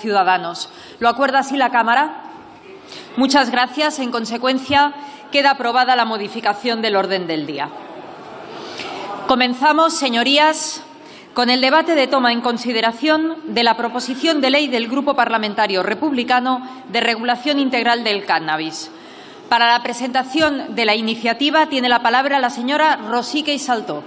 Ciudadanos. ¿Lo acuerda así la Cámara? Muchas gracias. En consecuencia, queda aprobada la modificación del orden del día. Comenzamos, señorías, con el debate de toma en consideración de la proposición de ley del Grupo Parlamentario Republicano de regulación integral del cannabis. Para la presentación de la iniciativa tiene la palabra la señora Rosique Saltó.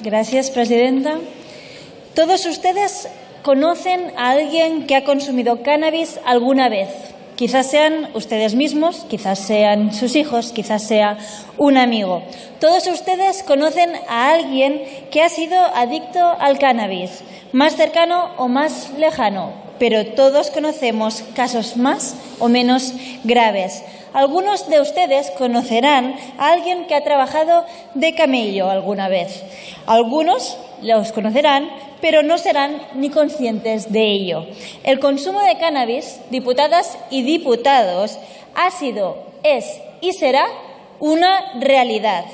Gracias, presidenta. Todos ustedes conocen a alguien que ha consumido cannabis alguna vez. Quizás sean ustedes mismos, quizás sean sus hijos, quizás sea un amigo. Todos ustedes conocen a alguien que ha sido adicto al cannabis, más cercano o más lejano, pero todos conocemos casos más o menos graves. Algunos de ustedes conocerán a alguien que ha trabajado de camello alguna vez. Algunos los conocerán, pero no serán ni conscientes de ello. El consumo de cannabis, diputadas y diputados, ha sido, es y será una realidad,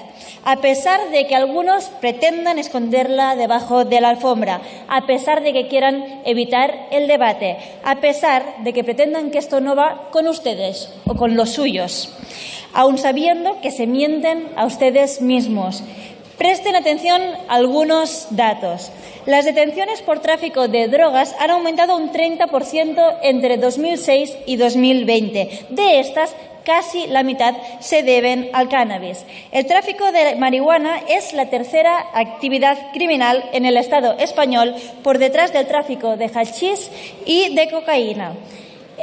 a pesar de que algunos pretendan esconderla debajo de la alfombra, a pesar de que quieran evitar el debate, a pesar de que pretendan que esto no va con ustedes o con los suyos, aun sabiendo que se mienten a ustedes mismos. Presten atención a algunos datos. Las detenciones por tráfico de drogas han aumentado un 30% entre 2006 y 2020. De estas, casi la mitad se deben al cannabis. El tráfico de marihuana es la tercera actividad criminal en el Estado español, por detrás del tráfico de hachís y de cocaína.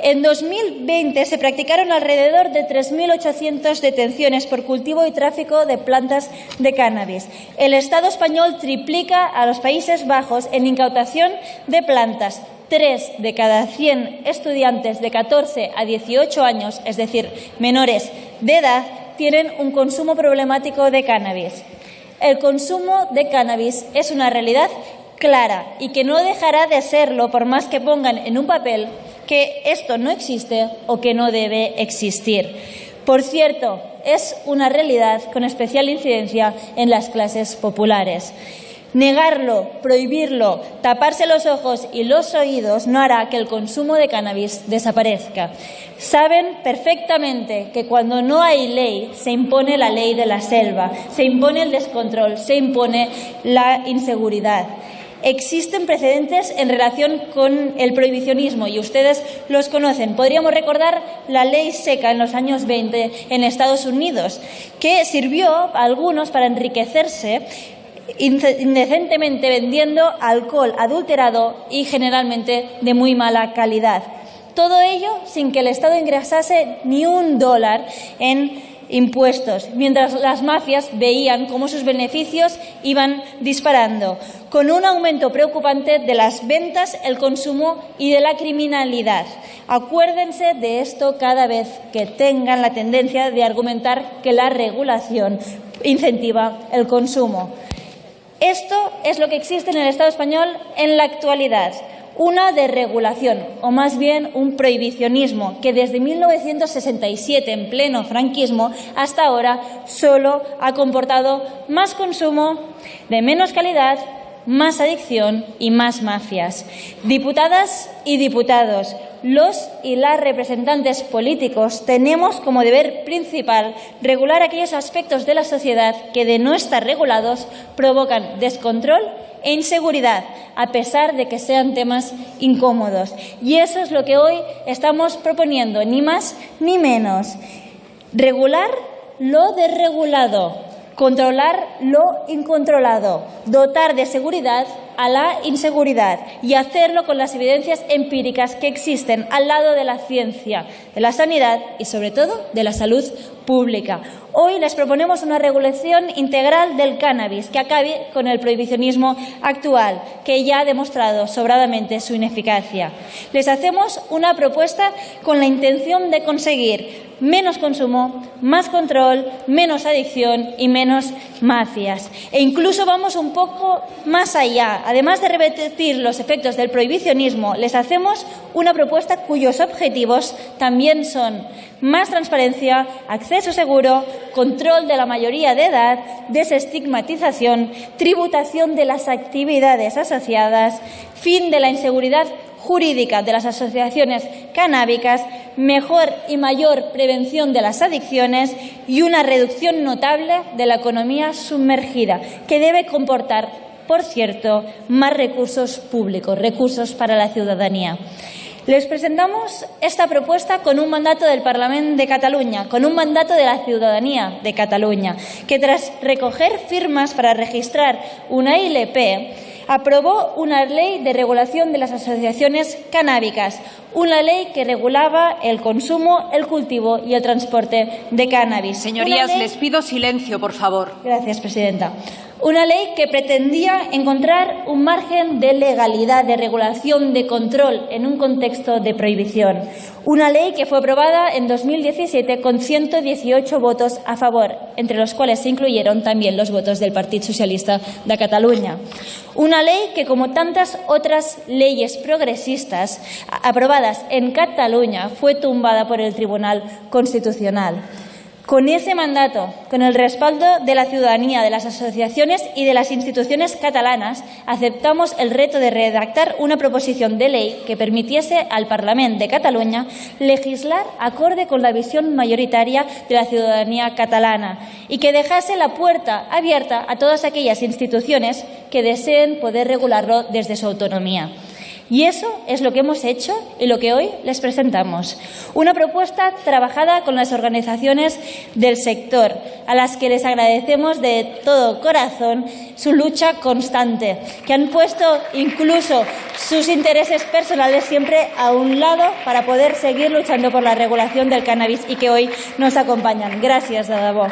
En 2020 se practicaron alrededor de 3.800 detenciones por cultivo y tráfico de plantas de cannabis. El Estado español triplica a los Países Bajos en incautación de plantas. 3 de cada 100 estudiantes de 14 a 18 años, es decir, menores de edad, tienen un consumo problemático de cannabis. El consumo de cannabis es una realidad clara y que no dejará de serlo por más que pongan en un papel que esto no existe o que no debe existir. Por cierto, es una realidad con especial incidencia en las clases populares. Negarlo, prohibirlo, taparse los ojos y los oídos no hará que el consumo de cannabis desaparezca. Saben perfectamente que cuando no hay ley, se impone la ley de la selva, se impone el descontrol, se impone la inseguridad. Existen precedentes en relación con el prohibicionismo y ustedes los conocen. Podríamos recordar la ley seca en los años 20 en Estados Unidos, que sirvió a algunos para enriquecerse indecentemente vendiendo alcohol adulterado y generalmente de muy mala calidad. Todo ello sin que el Estado ingresase ni $1 en impuestos, mientras las mafias veían cómo sus beneficios iban disparando, con un aumento preocupante de las ventas, el consumo y de la criminalidad. Acuérdense de esto cada vez que tengan la tendencia de argumentar que la regulación incentiva el consumo. Esto es lo que existe en el Estado español en la actualidad. Una desregulación, o más bien un prohibicionismo, que desde 1967, en pleno franquismo, hasta ahora solo ha comportado más consumo, de menos calidad, más adicción y más mafias. Diputadas y diputados, los y las representantes políticos tenemos como deber principal regular aquellos aspectos de la sociedad que, de no estar regulados, provocan descontrol e inseguridad, a pesar de que sean temas incómodos. Y eso es lo que hoy estamos proponiendo, ni más ni menos. Regular lo desregulado, controlar lo incontrolado, dotar de seguridad a la inseguridad y hacerlo con las evidencias empíricas que existen al lado de la ciencia, de la sanidad y, sobre todo, de la salud pública. Hoy les proponemos una regulación integral del cannabis que acabe con el prohibicionismo actual, que ya ha demostrado sobradamente su ineficacia. Les hacemos una propuesta con la intención de conseguir menos consumo, más control, menos adicción y menos mafias. E incluso vamos un poco más allá. Además de revertir los efectos del prohibicionismo, les hacemos una propuesta cuyos objetivos también son más transparencia, acceso seguro, control de la mayoría de edad, desestigmatización, tributación de las actividades asociadas, fin de la inseguridad jurídica de las asociaciones canábicas, mejor y mayor prevención de las adicciones y una reducción notable de la economía sumergida, que debe comportar, por cierto, más recursos públicos, recursos para la ciudadanía. Les presentamos esta propuesta con un mandato del Parlament de Cataluña, con un mandato de la ciudadanía de Cataluña, que tras recoger firmas para registrar una ILP, aprobó una ley de regulación de las asociaciones canábicas, una ley que regulaba el consumo, el cultivo y el transporte de cannabis. Señorías, les pido silencio, por favor. Gracias, presidenta. Una ley que pretendía encontrar un margen de legalidad, de regulación, de control en un contexto de prohibición. Una ley que fue aprobada en 2017 con 118 votos a favor, entre los cuales se incluyeron también los votos del Partit Socialista de Cataluña. Una ley que, como tantas otras leyes progresistas aprobadas en Cataluña, fue tumbada por el Tribunal Constitucional. Con ese mandato, con el respaldo de la ciudadanía, de las asociaciones y de las instituciones catalanas, aceptamos el reto de redactar una proposición de ley que permitiese al Parlament de Cataluña legislar acorde con la visión mayoritaria de la ciudadanía catalana y que dejase la puerta abierta a todas aquellas instituciones que deseen poder regularlo desde su autonomía. Y eso es lo que hemos hecho y lo que hoy les presentamos. Una propuesta trabajada con las organizaciones del sector, a las que les agradecemos de todo corazón su lucha constante, que han puesto incluso sus intereses personales siempre a un lado para poder seguir luchando por la regulación del cannabis y que hoy nos acompañan. Gracias, de debò.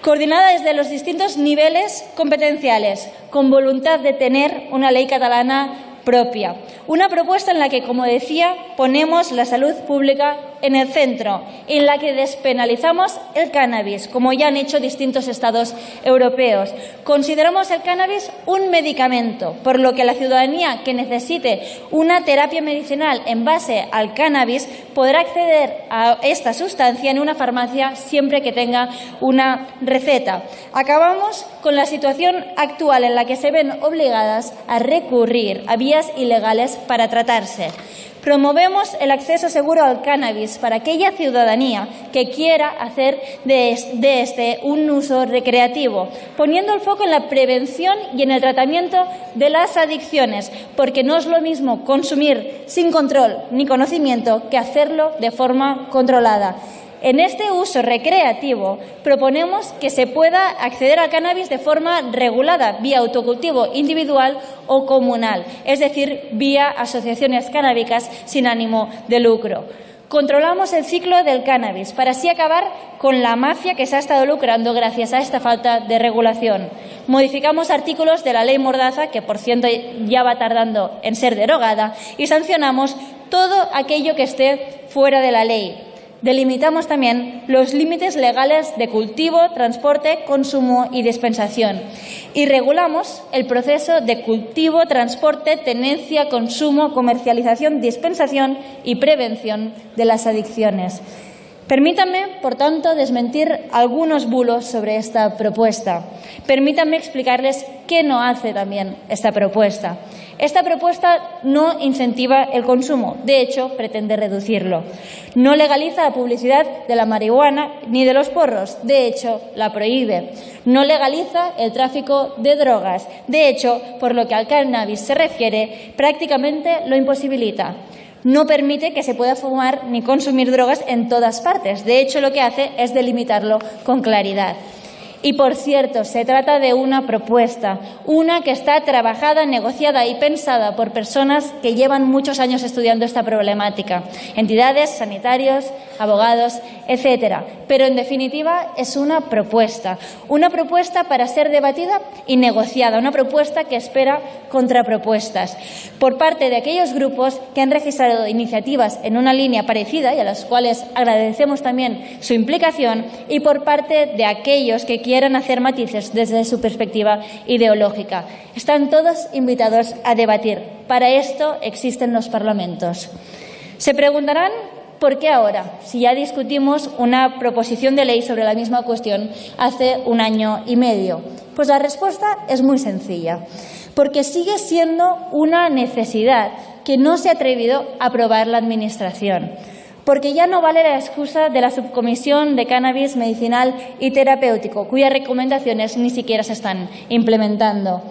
Coordinada desde los distintos niveles competenciales, con voluntad de tener una ley catalana propia. Una propuesta en la que, como decía, ponemos la salud pública en el centro, en la que despenalizamos el cannabis, como ya han hecho distintos estados europeos. Consideramos el cannabis un medicamento, por lo que la ciudadanía que necesite una terapia medicinal en base al cannabis podrá acceder a esta sustancia en una farmacia siempre que tenga una receta. Acabamos con la situación actual en la que se ven obligadas a recurrir a vías ilegales para tratarse. Promovemos el acceso seguro al cannabis para aquella ciudadanía que quiera hacer de este un uso recreativo, poniendo el foco en la prevención y en el tratamiento de las adicciones, porque no es lo mismo consumir sin control ni conocimiento que hacerlo de forma controlada. En este uso recreativo proponemos que se pueda acceder al cannabis de forma regulada, vía autocultivo individual o comunal, es decir, vía asociaciones canábicas sin ánimo de lucro. Controlamos el ciclo del cannabis para así acabar con la mafia que se ha estado lucrando gracias a esta falta de regulación. Modificamos artículos de la ley Mordaza, que por cierto ya va tardando en ser derogada, y sancionamos todo aquello que esté fuera de la ley. Delimitamos también los límites legales de cultivo, transporte, consumo y dispensación. Y regulamos el proceso de cultivo, transporte, tenencia, consumo, comercialización, dispensación y prevención de las adicciones. Permítanme, por tanto, desmentir algunos bulos sobre esta propuesta. Permítanme explicarles qué no hace también esta propuesta. Esta propuesta no incentiva el consumo, de hecho, pretende reducirlo. No legaliza la publicidad de la marihuana ni de los porros, de hecho, la prohíbe. No legaliza el tráfico de drogas, de hecho, por lo que al cannabis se refiere, prácticamente lo imposibilita. No permite que se pueda fumar ni consumir drogas en todas partes. De hecho, lo que hace es delimitarlo con claridad. Y, por cierto, se trata de una propuesta, una que está trabajada, negociada y pensada por personas que llevan muchos años estudiando esta problemática. Entidades, sanitarios, abogados, etcétera. Pero, en definitiva, es una propuesta para ser debatida y negociada, una propuesta que espera contrapropuestas por parte de aquellos grupos que han registrado iniciativas en una línea parecida y a las cuales agradecemos también su implicación, y por parte de aquellos que quieran hacer matices desde su perspectiva ideológica. Están todos invitados a debatir. Para esto existen los parlamentos. Se preguntarán ¿por qué ahora? Si ya discutimos una proposición de ley sobre la misma cuestión hace 1 año y medio. Pues la respuesta es muy sencilla. Porque sigue siendo una necesidad que no se ha atrevido a aprobar la Administración. Porque ya no vale la excusa de la Subcomisión de Cannabis Medicinal y Terapéutico, cuyas recomendaciones ni siquiera se están implementando.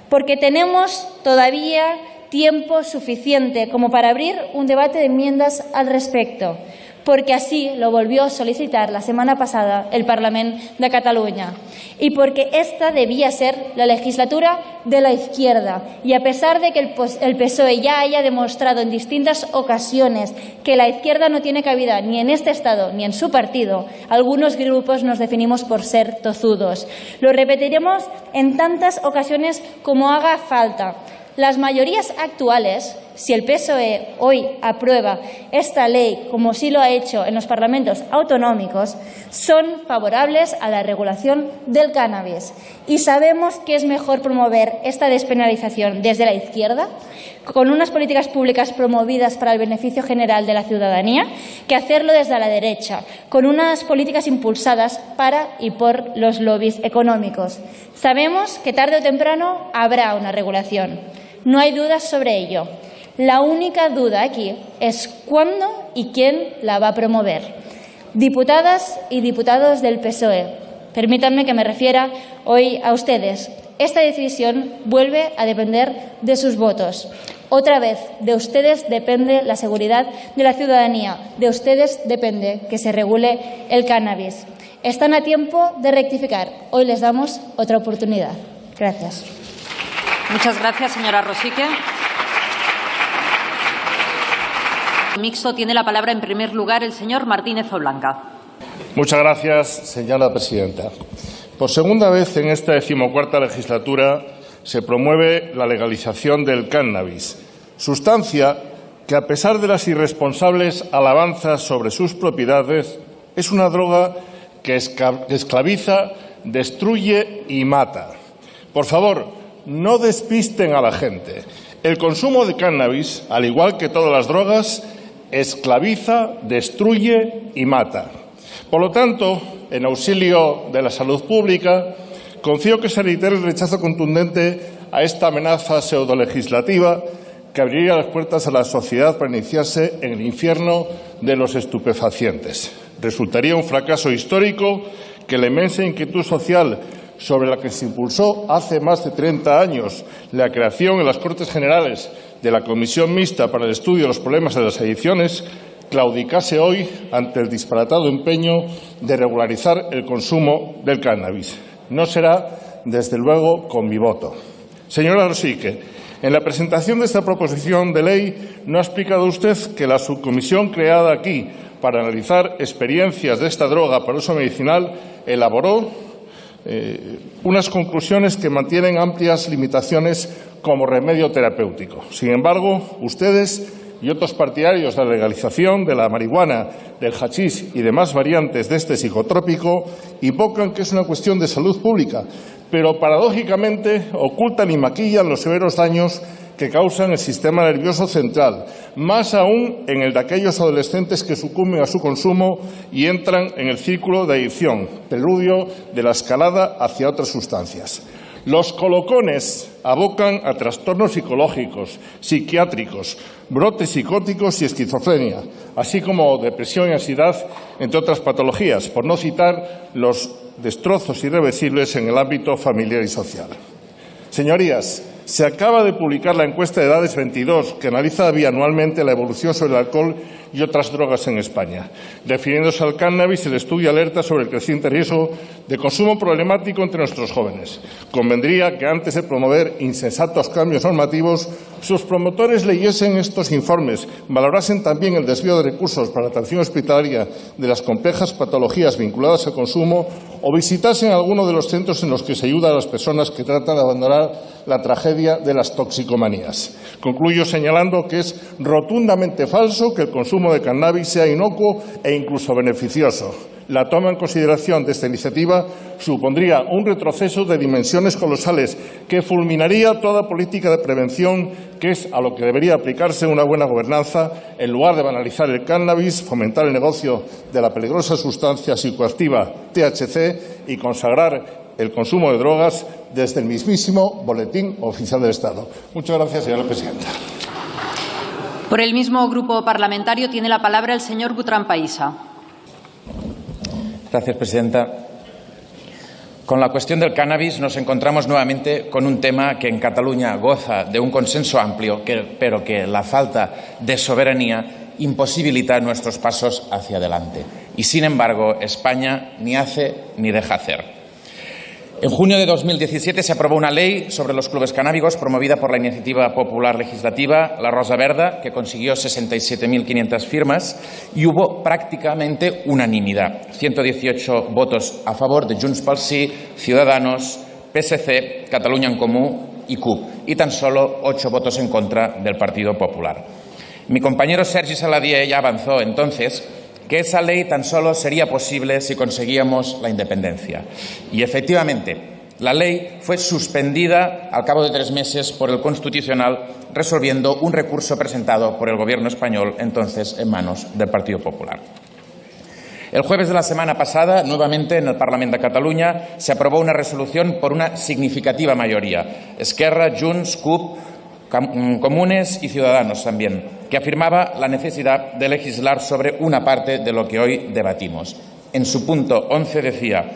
Porque tenemos todavía tiempo suficiente como para abrir un debate de enmiendas al respecto, porque así lo volvió a solicitar la semana pasada el Parlament de Cataluña, y porque esta debía ser la legislatura de la izquierda. Y a pesar de que el PSOE ya haya demostrado en distintas ocasiones que la izquierda no tiene cabida ni en este Estado ni en su partido, algunos grupos nos definimos por ser tozudos. Lo repetiremos en tantas ocasiones como haga falta. Las mayorías actuales, si el PSOE hoy aprueba esta ley, como sí lo ha hecho en los parlamentos autonómicos, son favorables a la regulación del cannabis. Y sabemos que es mejor promover esta despenalización desde la izquierda, con unas políticas públicas promovidas para el beneficio general de la ciudadanía, que hacerlo desde la derecha, con unas políticas impulsadas para y por los lobbies económicos. Sabemos que tarde o temprano habrá una regulación. No hay dudas sobre ello. La única duda aquí es cuándo y quién la va a promover. Diputadas y diputados del PSOE, permítanme que me refiera hoy a ustedes. Esta decisión vuelve a depender de sus votos. Otra vez, de ustedes depende la seguridad de la ciudadanía. De ustedes depende que se regule el cannabis. Están a tiempo de rectificar. Hoy les damos otra oportunidad. Gracias. Muchas gracias, señora Rosique. Mixto tiene la palabra en primer lugar el señor Martínez Oblanca. Muchas gracias, señora presidenta. Por segunda vez en esta 14ª legislatura se promueve la legalización del cannabis, sustancia que, a pesar de las irresponsables alabanzas sobre sus propiedades, es una droga que esclaviza, destruye y mata. Por favor, no despisten a la gente. El consumo de cannabis, al igual que todas las drogas, esclaviza, destruye y mata. Por lo tanto, en auxilio de la salud pública, confío que se reitere el rechazo contundente a esta amenaza pseudolegislativa que abriría las puertas a la sociedad para iniciarse en el infierno de los estupefacientes. Resultaría un fracaso histórico que la inmensa inquietud social sobre la que se impulsó hace más de 30 años la creación en las Cortes Generales de la Comisión Mixta para el Estudio de los Problemas de las Adicciones, claudicase hoy ante el disparatado empeño de regularizar el consumo del cannabis. No será, desde luego, con mi voto. Señora Rosique, en la presentación de esta proposición de ley no ha explicado usted que la subcomisión creada aquí para analizar experiencias de esta droga para uso medicinal elaboró unas conclusiones que mantienen amplias limitaciones como remedio terapéutico. Sin embargo, ustedes y otros partidarios de la legalización de la marihuana, del hachís y demás variantes de este psicotrópico invocan que es una cuestión de salud pública, pero paradójicamente ocultan y maquillan los severos daños que causan el sistema nervioso central, más aún en el de aquellos adolescentes que sucumben a su consumo y entran en el círculo de adicción, preludio de la escalada hacia otras sustancias. Los colocones abocan a trastornos psicológicos, psiquiátricos, brotes psicóticos y esquizofrenia, así como depresión y ansiedad, entre otras patologías, por no citar los destrozos irreversibles en el ámbito familiar y social. Señorías, Se acaba de publicar la encuesta de Edades 22, que analiza bianualmente la evolución sobre el alcohol y otras drogas en España. Refiriéndose al cannabis, el estudio alerta sobre el creciente riesgo de consumo problemático entre nuestros jóvenes. Convendría que antes de promover insensatos cambios normativos, sus promotores leyesen estos informes, valorasen también el desvío de recursos para la atención hospitalaria de las complejas patologías vinculadas al consumo o visitasen alguno de los centros en los que se ayuda a las personas que tratan de abandonar la tragedia de las toxicomanías. Concluyo señalando que es rotundamente falso que el consumo de cannabis sea inocuo e incluso beneficioso. La toma en consideración de esta iniciativa supondría un retroceso de dimensiones colosales que fulminaría toda política de prevención, que es a lo que debería aplicarse una buena gobernanza, en lugar de banalizar el cannabis, fomentar el negocio de la peligrosa sustancia psicoactiva THC y consagrar el consumo de drogas desde el mismísimo Boletín Oficial del Estado. Muchas gracias, señora presidenta. Por el mismo grupo parlamentario tiene la palabra el señor Butran Paisa. Gracias, presidenta. Con la cuestión del cannabis nos encontramos nuevamente con un tema que en Cataluña goza de un consenso amplio, pero que la falta de soberanía imposibilita nuestros pasos hacia adelante. Y, sin embargo, España ni hace ni deja hacer. En junio de 2017 se aprobó una ley sobre los clubes canábicos promovida por la Iniciativa Popular Legislativa La Rosa Verda, que consiguió 67.500 firmas y hubo prácticamente unanimidad. 118 votos a favor de Junts pel Sí, Ciudadanos, PSC, Catalunya en Comú y CUP, y tan solo 8 votos en contra del Partido Popular. Mi compañero Sergi Saladié ya avanzó entonces que esa ley tan solo sería posible si conseguíamos la independencia. Y, efectivamente, la ley fue suspendida al cabo de 3 meses por el Constitucional, resolviendo un recurso presentado por el Gobierno español, entonces en manos del Partido Popular. El jueves de la semana pasada, nuevamente en el Parlamento de Cataluña, se aprobó una resolución por una significativa mayoría. Esquerra, Junts, CUP, Comunes y Ciudadanos también, que afirmaba la necesidad de legislar sobre una parte de lo que hoy debatimos. En su punto 11 decía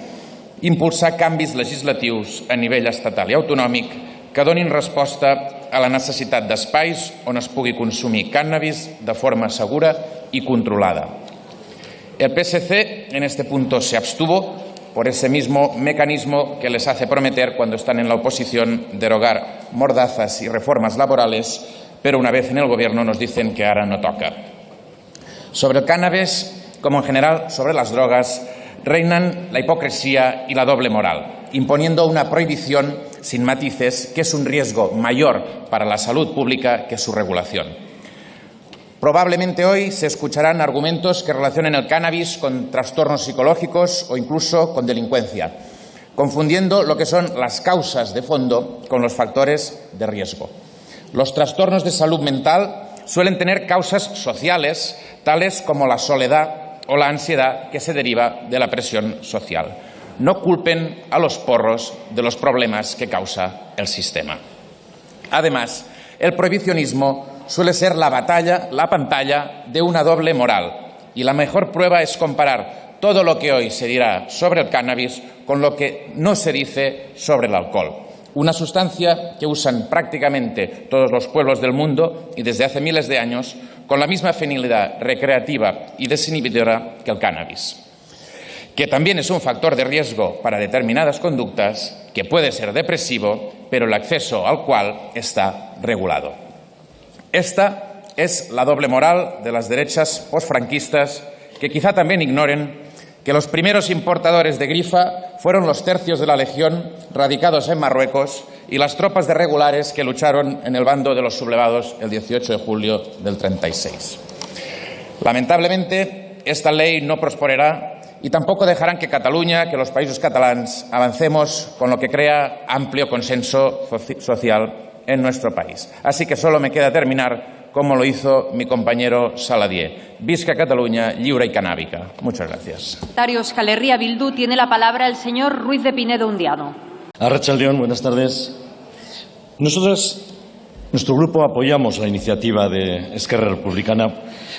impulsar canvis legislatius a nivell estatal i autonòmic que donin resposta a la necessitat d'espais on es pugui consumir cànnabis de forma segura y controlada. El PSC en este punto se abstuvo por ese mismo mecanismo que les hace prometer cuando están en la oposición derogar mordazas y reformas laborales, pero una vez en el Gobierno nos dicen que ahora no toca. Sobre el cannabis, como en general sobre las drogas, reinan la hipocresía y la doble moral, imponiendo una prohibición sin matices que es un riesgo mayor para la salud pública que su regulación. Probablemente hoy se escucharán argumentos que relacionen el cannabis con trastornos psicológicos o incluso con delincuencia, confundiendo lo que son las causas de fondo con los factores de riesgo. Los trastornos de salud mental suelen tener causas sociales, tales como la soledad o la ansiedad que se deriva de la presión social. No culpen a los porros de los problemas que causa el sistema. Además, el prohibicionismo suele ser la pantalla de una doble moral, y la mejor prueba es comparar todo lo que hoy se dirá sobre el cannabis con lo que no se dice sobre el alcohol, una sustancia que usan prácticamente todos los pueblos del mundo y desde hace miles de años con la misma finalidad recreativa y desinhibidora que el cannabis, que también es un factor de riesgo para determinadas conductas, que puede ser depresivo, pero el acceso al cual está regulado. Esta es la doble moral de las derechas posfranquistas, que quizá también ignoren que los primeros importadores de grifa fueron los tercios de la Legión radicados en Marruecos y las tropas de regulares que lucharon en el bando de los sublevados el 18 de julio del 36. Lamentablemente, esta ley no prosperará y tampoco dejarán que Cataluña, que los países catalans, avancemos con lo que crea amplio consenso social en nuestro país. Así que solo me queda terminar como lo hizo mi compañero Saladié. Visca Cataluña, lliure y canábica. Muchas gracias. Euskal Herria Bildu tiene la palabra el señor Ruiz de Pinedo Undiano. Arratsaldeon, buenas tardes. Nuestro grupo apoyamos la iniciativa de Esquerra Republicana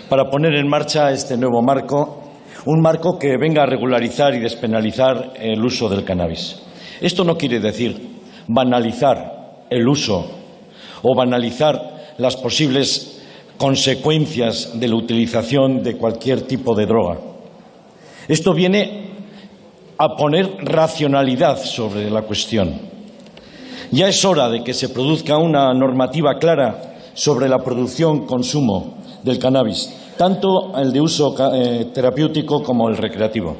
para poner en marcha este nuevo marco, un marco que venga a regularizar y despenalizar el uso del cannabis. Esto no quiere decir banalizar el uso o banalizar las posibles consecuencias de la utilización de cualquier tipo de droga. Esto viene a poner racionalidad sobre la cuestión. Ya es hora de que se produzca una normativa clara sobre la producción, consumo del cannabis, tanto el de uso terapéutico como el recreativo.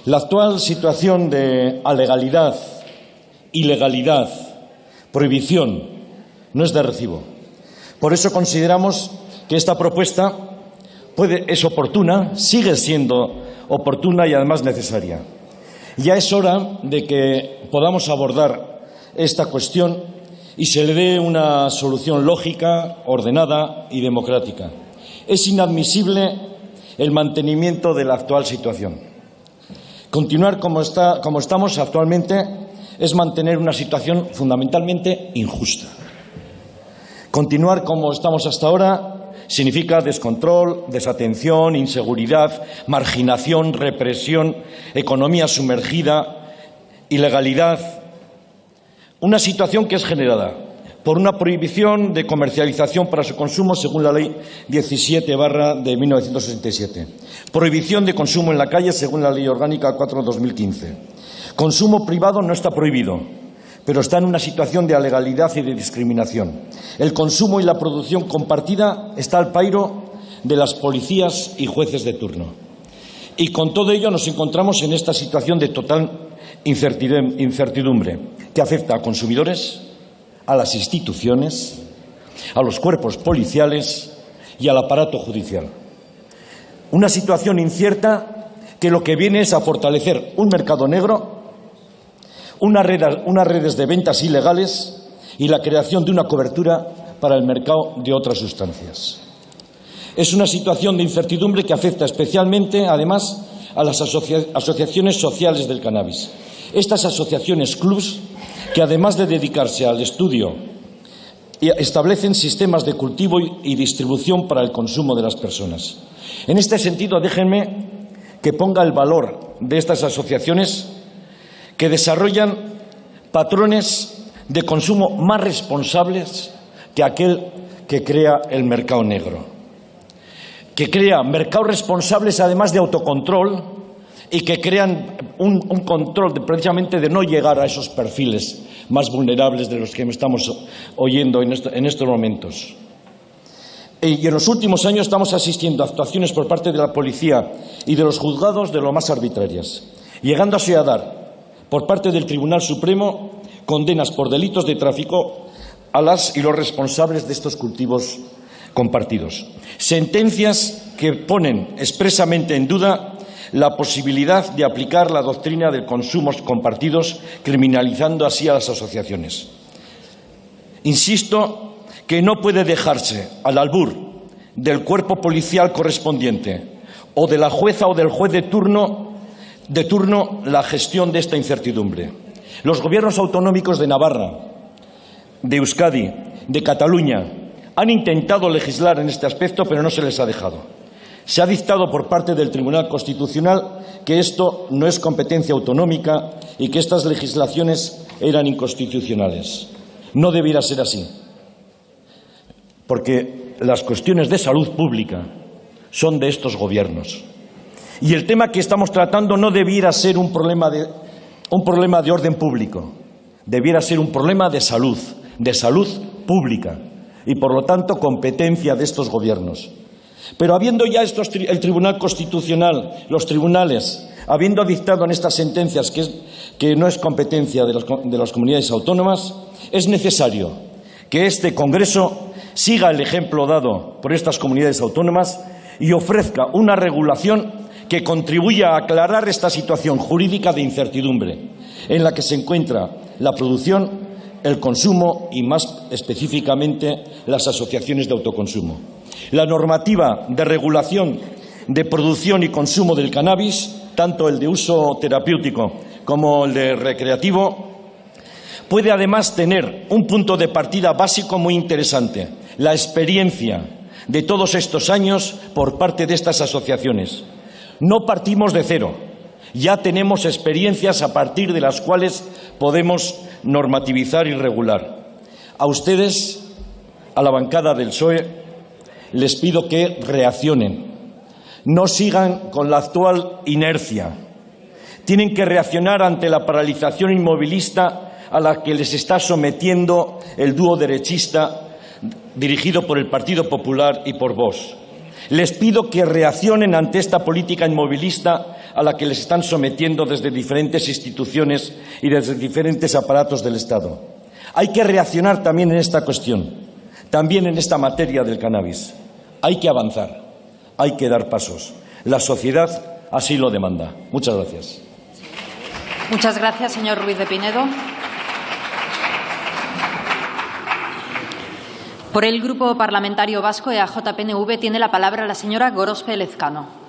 La actual situación de alegalidad, ilegalidad, prohibición, no es de recibo. Por eso consideramos que esta propuesta es oportuna, sigue siendo oportuna y además necesaria. Ya es hora de que podamos abordar esta cuestión y se le dé una solución lógica, ordenada y democrática. Es inadmisible el mantenimiento de la actual situación. Continuar como estamos actualmente es mantener una situación fundamentalmente injusta. Continuar como estamos hasta ahora significa descontrol, desatención, inseguridad, marginación, represión, economía sumergida, ilegalidad. Una situación que es generada por una prohibición de comercialización para su consumo según la Ley 17/1967. Prohibición de consumo en la calle según la Ley Orgánica 4/2015. Consumo privado no está prohibido, pero está en una situación de alegalidad y de discriminación. El consumo y la producción compartida está al pairo de las policías y jueces de turno. Y con todo ello nos encontramos en esta situación de total incertidumbre que afecta a consumidores, a las instituciones, a los cuerpos policiales y al aparato judicial. Una situación incierta que lo que viene es a fortalecer un mercado negro, unas redes de ventas ilegales y la creación de una cobertura para el mercado de otras sustancias. Es una situación de incertidumbre que afecta especialmente, además, a las asociaciones sociales del cannabis. Estas asociaciones clubs, que además de dedicarse al estudio, establecen sistemas de cultivo y distribución para el consumo de las personas. En este sentido, déjenme que ponga el valor de estas asociaciones que desarrollan patrones de consumo más responsables que aquel que crea el mercado negro, que crea mercados responsables además de autocontrol y que crean un control precisamente de no llegar a esos perfiles más vulnerables de los que estamos oyendo en estos momentos. Y en los últimos años estamos asistiendo a actuaciones por parte de la policía y de los juzgados de lo más arbitrarias, llegándose a dar por parte del Tribunal Supremo condenas por delitos de tráfico a las y los responsables de estos cultivos compartidos. Sentencias que ponen expresamente en duda la posibilidad de aplicar la doctrina de consumos compartidos, criminalizando así a las asociaciones. Insisto que no puede dejarse al albur del cuerpo policial correspondiente o de la jueza o del juez de turno la gestión de esta incertidumbre. Los gobiernos autonómicos de Navarra, de Euskadi, de Cataluña han intentado legislar en este aspecto, pero no se les ha dejado. Se ha dictado por parte del Tribunal Constitucional que esto no es competencia autonómica y que estas legislaciones eran inconstitucionales. No debiera ser así, porque las cuestiones de salud pública son de estos gobiernos. Y el tema que estamos tratando no debiera ser un problema de orden público, debiera ser un problema de salud pública y, por lo tanto, competencia de estos gobiernos. Pero habiendo ya el Tribunal Constitucional, los tribunales, habiendo dictado en estas sentencias que no es competencia de las comunidades autónomas, es necesario que este Congreso siga el ejemplo dado por estas comunidades autónomas y ofrezca una regulación que contribuya a aclarar esta situación jurídica de incertidumbre en la que se encuentra la producción, el consumo y, más específicamente, las asociaciones de autoconsumo. La normativa de regulación de producción y consumo del cannabis, tanto el de uso terapéutico como el de recreativo, puede además tener un punto de partida básico muy interesante: la experiencia de todos estos años por parte de estas asociaciones. No partimos de cero, ya tenemos experiencias a partir de las cuales podemos normativizar y regular. A ustedes a la bancada del PSOE, les pido que reaccionen. No sigan con la actual inercia. Tienen que reaccionar ante la paralización inmovilista a la que les está sometiendo el dúo derechista dirigido por el Partido Popular y por Vox. Les pido que reaccionen ante esta política inmovilista a la que les están sometiendo desde diferentes instituciones y desde diferentes aparatos del Estado. Hay que reaccionar también en esta cuestión, también en esta materia del cannabis. Hay que avanzar, hay que dar pasos. La sociedad así lo demanda. Muchas gracias. Muchas gracias, señor Ruiz de Pinedo. Por el Grupo Parlamentario Vasco EAJ-PNV tiene la palabra la señora Gorospe Elezcano.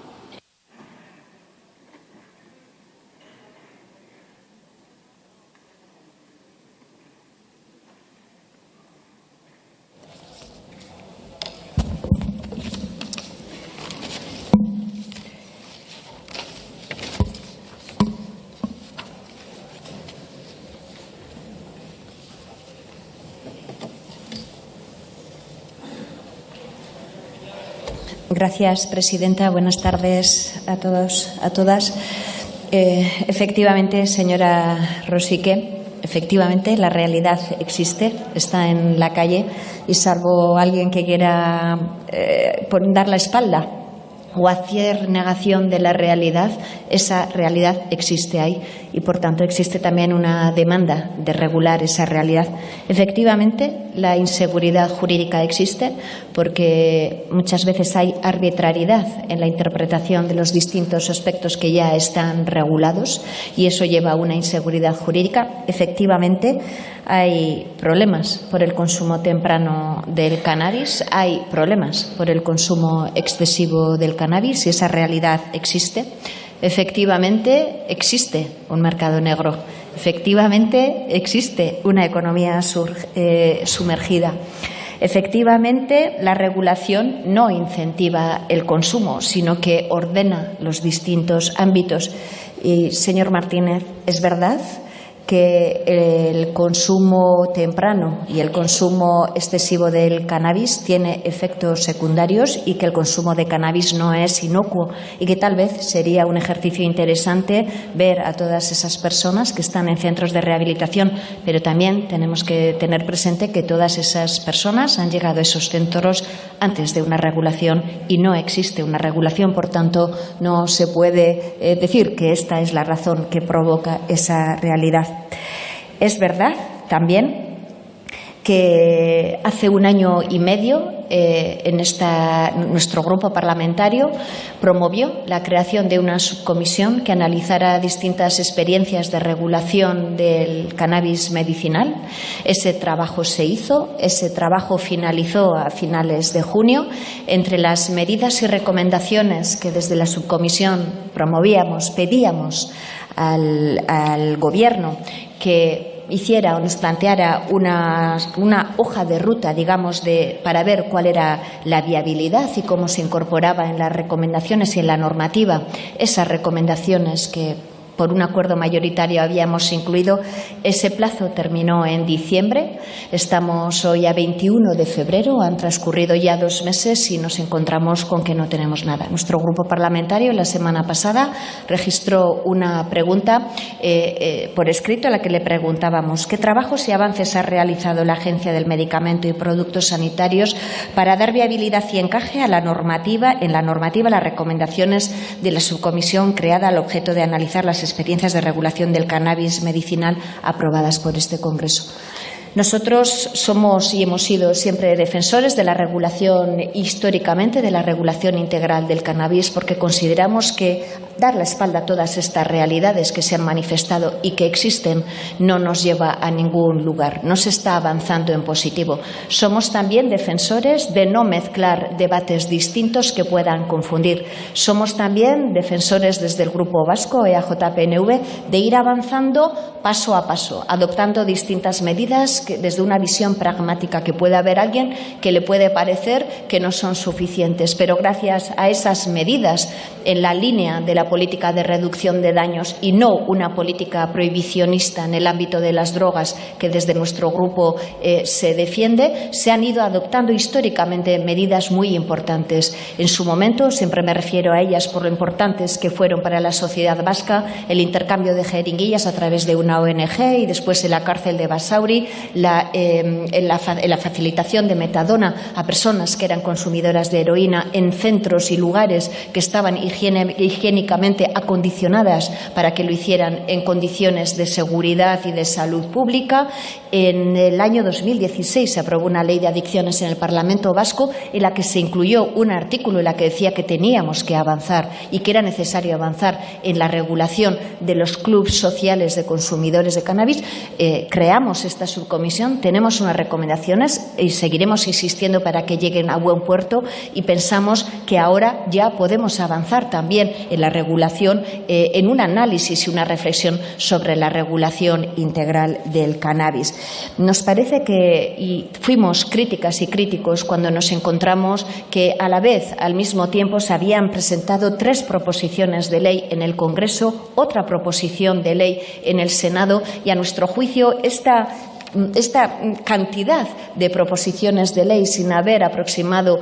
Gracias, presidenta. Buenas tardes a todos, a todas. Efectivamente, señora Rosique, efectivamente la realidad existe, está en la calle y salvo alguien que quiera dar la espalda o hacer negación de la realidad, esa realidad existe ahí y, por tanto, existe también una demanda de regular esa realidad. Efectivamente, la inseguridad jurídica existe porque muchas veces hay arbitrariedad en la interpretación de los distintos aspectos que ya están regulados y eso lleva a una inseguridad jurídica. Efectivamente, hay problemas por el consumo temprano del cannabis, hay problemas por el consumo excesivo del cannabis y esa realidad existe. Efectivamente, existe un mercado negro. Efectivamente, existe una economía sumergida. Efectivamente, la regulación no incentiva el consumo, sino que ordena los distintos ámbitos. Y, señor Martínez, es verdad que el consumo temprano y el consumo excesivo del cannabis tiene efectos secundarios y que el consumo de cannabis no es inocuo y que tal vez sería un ejercicio interesante ver a todas esas personas que están en centros de rehabilitación, pero también tenemos que tener presente que todas esas personas han llegado a esos centros antes de una regulación y no existe una regulación, por tanto no se puede decir que esta es la razón que provoca esa realidad. Es verdad también que hace un año y medio nuestro grupo parlamentario promovió la creación de una subcomisión que analizara distintas experiencias de regulación del cannabis medicinal. Ese trabajo se hizo, ese trabajo finalizó a finales de junio. Entre las medidas y recomendaciones que desde la subcomisión promovíamos, pedíamos al Gobierno que hiciera o nos planteara una hoja de ruta, digamos, para ver cuál era la viabilidad y cómo se incorporaba en las recomendaciones y en la normativa esas recomendaciones que por un acuerdo mayoritario habíamos incluido. Ese plazo terminó en diciembre. Estamos hoy a 21 de febrero. Han transcurrido ya 2 meses y nos encontramos con que no tenemos nada. Nuestro grupo parlamentario la semana pasada registró una pregunta por escrito a la que le preguntábamos qué trabajos y avances ha realizado la Agencia del Medicamento y Productos Sanitarios para dar viabilidad y encaje a la normativa, las recomendaciones de la subcomisión creada al objeto de analizar las experiencias de regulación del cannabis medicinal aprobadas por este Congreso. Nosotros somos y hemos sido siempre defensores de la regulación, históricamente, de la regulación integral del cannabis, porque consideramos que dar la espalda a todas estas realidades que se han manifestado y que existen no nos lleva a ningún lugar, no se está avanzando en positivo. Somos también defensores de no mezclar debates distintos que puedan confundir. Somos también defensores desde el Grupo Vasco, EAJ-PNV, de ir avanzando paso a paso, adoptando distintas medidas que desde una visión pragmática, que puede haber alguien que le puede parecer que no son suficientes, pero gracias a esas medidas en la línea de la política de reducción de daños y no una política prohibicionista en el ámbito de las drogas que desde nuestro grupo se defiende, se han ido adoptando históricamente medidas muy importantes. En su momento, siempre me refiero a ellas por lo importantes que fueron para la sociedad vasca, el intercambio de jeringuillas a través de una ONG y después en la cárcel de Basauri, la facilitación de metadona a personas que eran consumidoras de heroína en centros y lugares que estaban higiénicamente acondicionadas para que lo hicieran en condiciones de seguridad y de salud pública. En el año 2016 se aprobó una ley de adicciones en el Parlamento Vasco en la que se incluyó un artículo en la que decía que teníamos que avanzar y que era necesario avanzar en la regulación de los clubs sociales de consumidores de cannabis. Creamos esta subcomisión, tenemos unas recomendaciones y seguiremos insistiendo para que lleguen a buen puerto, y pensamos que ahora ya podemos avanzar también en la regulación, en un análisis y una reflexión sobre la regulación integral del cannabis. Nos parece que, y fuimos críticas y críticos cuando nos encontramos que a la vez, al mismo tiempo, se habían presentado 3 proposiciones de ley en el Congreso, otra proposición de ley en el Senado, y a nuestro juicio esta cantidad de proposiciones de ley sin haber aproximado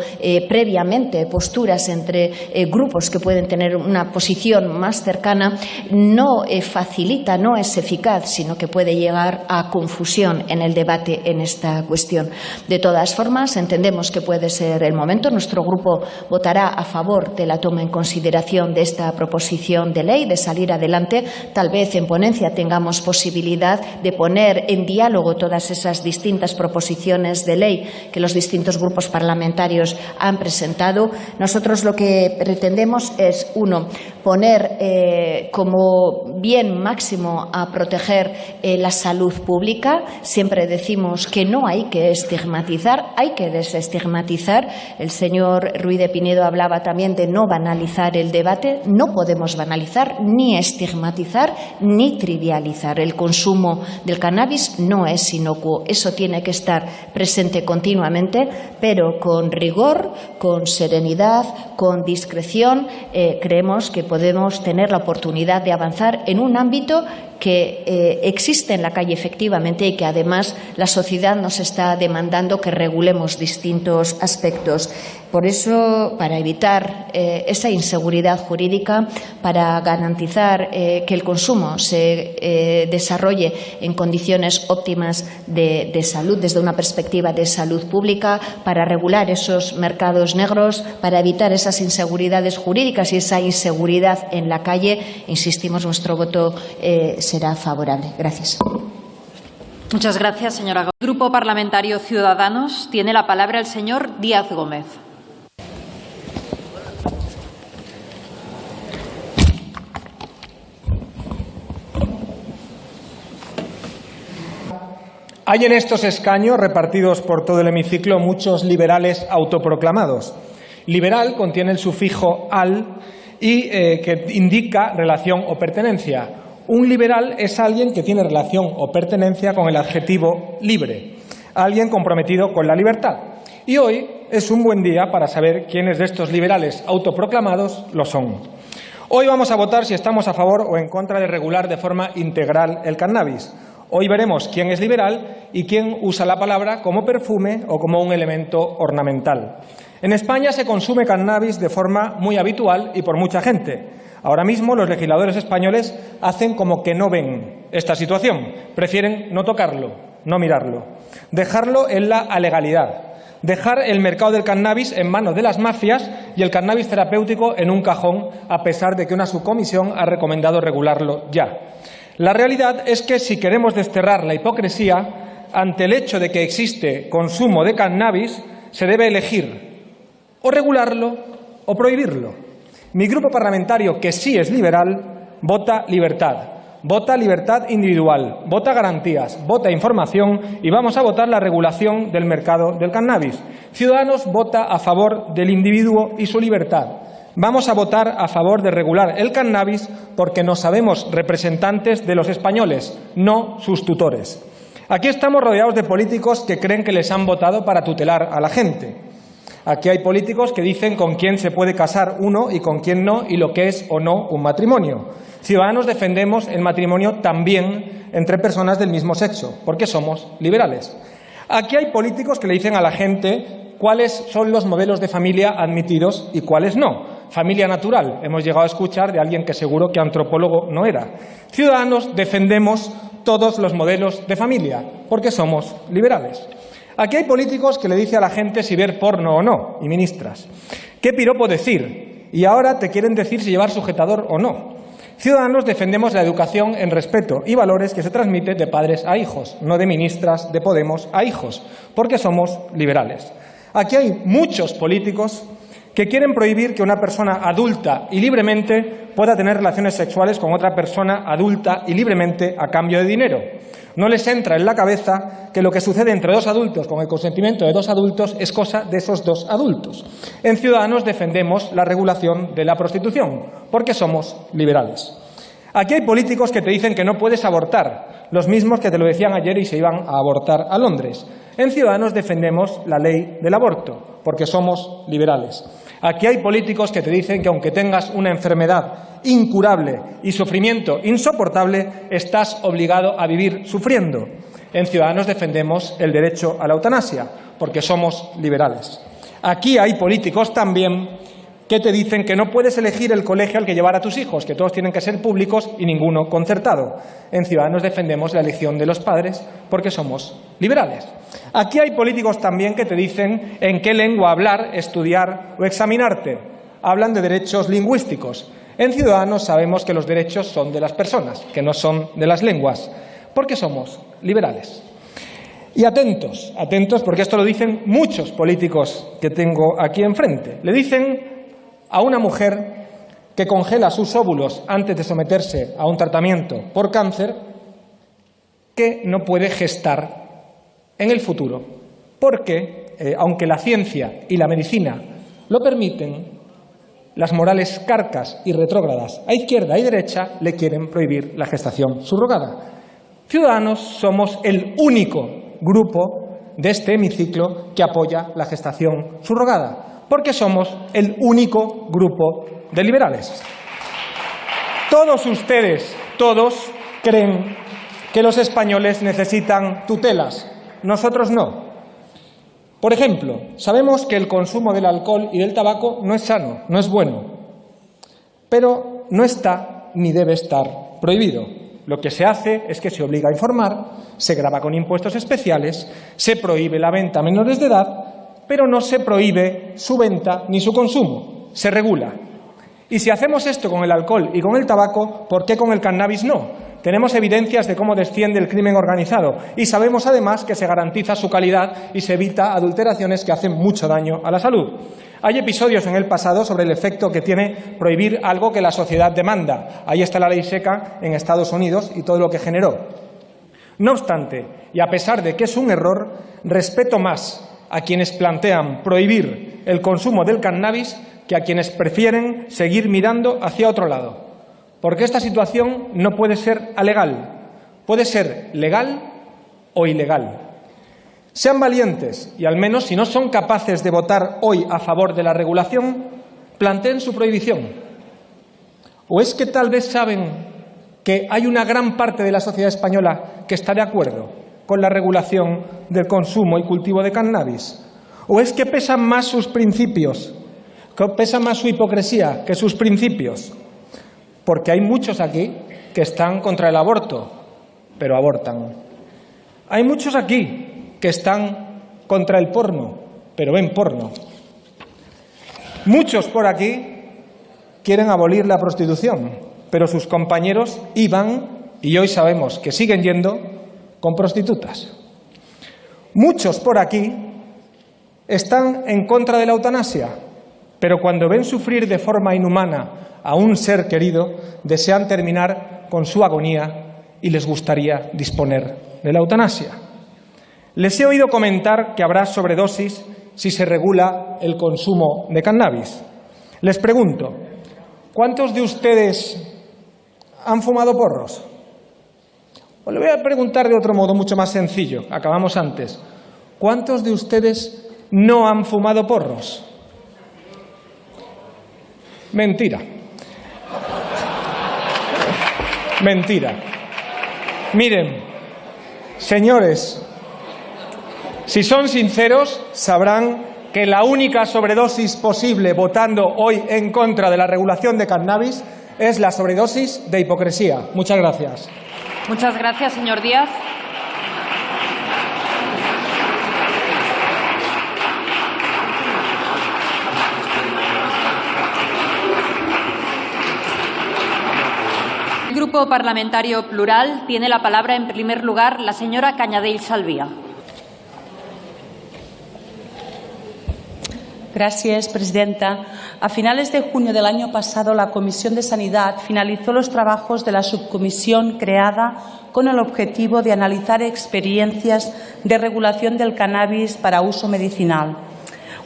previamente posturas entre grupos que pueden tener una posición más cercana no facilita, no es eficaz, sino que puede llegar a confusión en el debate en esta cuestión. De todas formas, entendemos que puede ser el momento. Nuestro grupo votará a favor de la toma en consideración de esta proposición de ley, de salir adelante. Tal vez en ponencia tengamos posibilidad de poner en diálogo todas esas distintas proposiciones de ley que los distintos grupos parlamentarios han presentado. Nosotros lo que pretendemos es, uno, poner como bien máximo a proteger la salud pública. Siempre decimos que no hay que estigmatizar, hay que desestigmatizar. El señor Ruiz de Pinedo hablaba también de no banalizar el debate. No podemos banalizar, ni estigmatizar, ni trivializar. El consumo del cannabis no es inocuo. Eso tiene que estar presente continuamente, pero con rigor, con serenidad, con discreción. Creemos que podemos tener la oportunidad de avanzar en un ámbito que existe en la calle efectivamente y que además la sociedad nos está demandando que regulemos distintos aspectos. Por eso, para evitar esa inseguridad jurídica, para garantizar que el consumo se desarrolle en condiciones óptimas de salud, desde una perspectiva de salud pública, para regular esos mercados negros, para evitar esas inseguridades jurídicas y esa inseguridad en la calle, insistimos, nuestro voto será favorable. Gracias. Muchas gracias, señora. El Grupo Parlamentario Ciudadanos tiene la palabra el señor Díaz Gómez. Hay en estos escaños, repartidos por todo el hemiciclo, muchos liberales autoproclamados. Liberal contiene el sufijo al y que indica relación o pertenencia. Un liberal es alguien que tiene relación o pertenencia con el adjetivo libre, alguien comprometido con la libertad. Y hoy es un buen día para saber quiénes de estos liberales autoproclamados lo son. Hoy vamos a votar si estamos a favor o en contra de regular de forma integral el cannabis. Hoy veremos quién es liberal y quién usa la palabra como perfume o como un elemento ornamental. En España se consume cannabis de forma muy habitual y por mucha gente. Ahora mismo los legisladores españoles hacen como que no ven esta situación. Prefieren no tocarlo, no mirarlo. Dejarlo en la alegalidad. Dejar el mercado del cannabis en manos de las mafias y el cannabis terapéutico en un cajón, a pesar de que una subcomisión ha recomendado regularlo ya. La realidad es que si queremos desterrar la hipocresía, ante el hecho de que existe consumo de cannabis, se debe elegir o regularlo o prohibirlo. Mi grupo parlamentario, que sí es liberal, vota libertad individual, vota garantías, vota información y vamos a votar la regulación del mercado del cannabis. Ciudadanos vota a favor del individuo y su libertad. Vamos a votar a favor de regular el cannabis porque nos sabemos representantes de los españoles, no sus tutores. Aquí estamos rodeados de políticos que creen que les han votado para tutelar a la gente. Aquí hay políticos que dicen con quién se puede casar uno y con quién no, y lo que es o no un matrimonio. Ciudadanos defendemos el matrimonio también entre personas del mismo sexo, porque somos liberales. Aquí hay políticos que le dicen a la gente cuáles son los modelos de familia admitidos y cuáles no. Familia natural, hemos llegado a escuchar de alguien que seguro que antropólogo no era. Ciudadanos defendemos todos los modelos de familia, porque somos liberales. Aquí hay políticos que le dicen a la gente si ver porno o no, y ministras. ¿Qué piropo decir? Y ahora te quieren decir si llevar sujetador o no. Ciudadanos defendemos la educación en respeto y valores que se transmite de padres a hijos, no de ministras de Podemos a hijos, porque somos liberales. Aquí hay muchos políticos que quieren prohibir que una persona adulta y libremente pueda tener relaciones sexuales con otra persona adulta y libremente a cambio de dinero. No les entra en la cabeza que lo que sucede entre dos adultos con el consentimiento de dos adultos es cosa de esos dos adultos. En Ciudadanos defendemos la regulación de la prostitución, porque somos liberales. Aquí hay políticos que te dicen que no puedes abortar, los mismos que te lo decían ayer y se iban a abortar a Londres. En Ciudadanos defendemos la ley del aborto, porque somos liberales. Aquí hay políticos que te dicen que aunque tengas una enfermedad incurable y sufrimiento insoportable, estás obligado a vivir sufriendo. En Ciudadanos defendemos el derecho a la eutanasia, porque somos liberales. Aquí hay políticos también que te dicen que no puedes elegir el colegio al que llevar a tus hijos, que todos tienen que ser públicos y ninguno concertado. En Ciudadanos defendemos la elección de los padres, porque somos liberales. Aquí hay políticos también que te dicen en qué lengua hablar, estudiar o examinarte. Hablan de derechos lingüísticos. En Ciudadanos sabemos que los derechos son de las personas, que no son de las lenguas, porque somos liberales. Y atentos, atentos, porque esto lo dicen muchos políticos que tengo aquí enfrente. Le dicen a una mujer que congela sus óvulos antes de someterse a un tratamiento por cáncer que no puede gestar en el futuro, porque, aunque la ciencia y la medicina lo permiten, las morales carcas y retrógradas a izquierda y derecha le quieren prohibir la gestación subrogada. Ciudadanos somos el único grupo de este hemiciclo que apoya la gestación subrogada, porque somos el único grupo de liberales. Todos ustedes, todos, creen que los españoles necesitan tutelas. Nosotros no. Por ejemplo, sabemos que el consumo del alcohol y del tabaco no es sano, no es bueno, pero no está ni debe estar prohibido. Lo que se hace es que se obliga a informar, se grava con impuestos especiales, se prohíbe la venta a menores de edad, pero no se prohíbe su venta ni su consumo, se regula. Y si hacemos esto con el alcohol y con el tabaco, ¿por qué con el cannabis no? Tenemos evidencias de cómo desciende el crimen organizado y sabemos además que se garantiza su calidad y se evita adulteraciones que hacen mucho daño a la salud. Hay episodios en el pasado sobre el efecto que tiene prohibir algo que la sociedad demanda. Ahí está la ley seca en Estados Unidos y todo lo que generó. No obstante, y a pesar de que es un error, respeto más a quienes plantean prohibir el consumo del cannabis que a quienes prefieren seguir mirando hacia otro lado. Porque esta situación no puede ser alegal, puede ser legal o ilegal. Sean valientes y, al menos, si no son capaces de votar hoy a favor de la regulación, planteen su prohibición. ¿O es que tal vez saben que hay una gran parte de la sociedad española que está de acuerdo con la regulación del consumo y cultivo de cannabis? ¿O es que pesan más sus principios, que pesa más su hipocresía que sus principios? Porque hay muchos aquí que están contra el aborto, pero abortan. Hay muchos aquí que están contra el porno, pero ven porno. Muchos por aquí quieren abolir la prostitución, pero sus compañeros iban, y hoy sabemos que siguen yendo, con prostitutas. Muchos por aquí están en contra de la eutanasia, pero cuando ven sufrir de forma inhumana a un ser querido, desean terminar con su agonía y les gustaría disponer de la eutanasia. Les he oído comentar que habrá sobredosis si se regula el consumo de cannabis. Les pregunto, ¿cuántos de ustedes han fumado porros? Os le voy a preguntar de otro modo mucho más sencillo. Acabamos antes. ¿Cuántos de ustedes no han fumado porros? Mentira. Mentira. Miren, señores, si son sinceros, sabrán que la única sobredosis posible votando hoy en contra de la regulación de cannabis es la sobredosis de hipocresía. Muchas gracias. Muchas gracias, señor Díaz. El Grupo Parlamentario Plural tiene la palabra, en primer lugar, la señora Cañadell Salvía. Gracias, presidenta. A finales de junio del año pasado, la Comisión de Sanidad finalizó los trabajos de la subcomisión creada con el objetivo de analizar experiencias de regulación del cannabis para uso medicinal.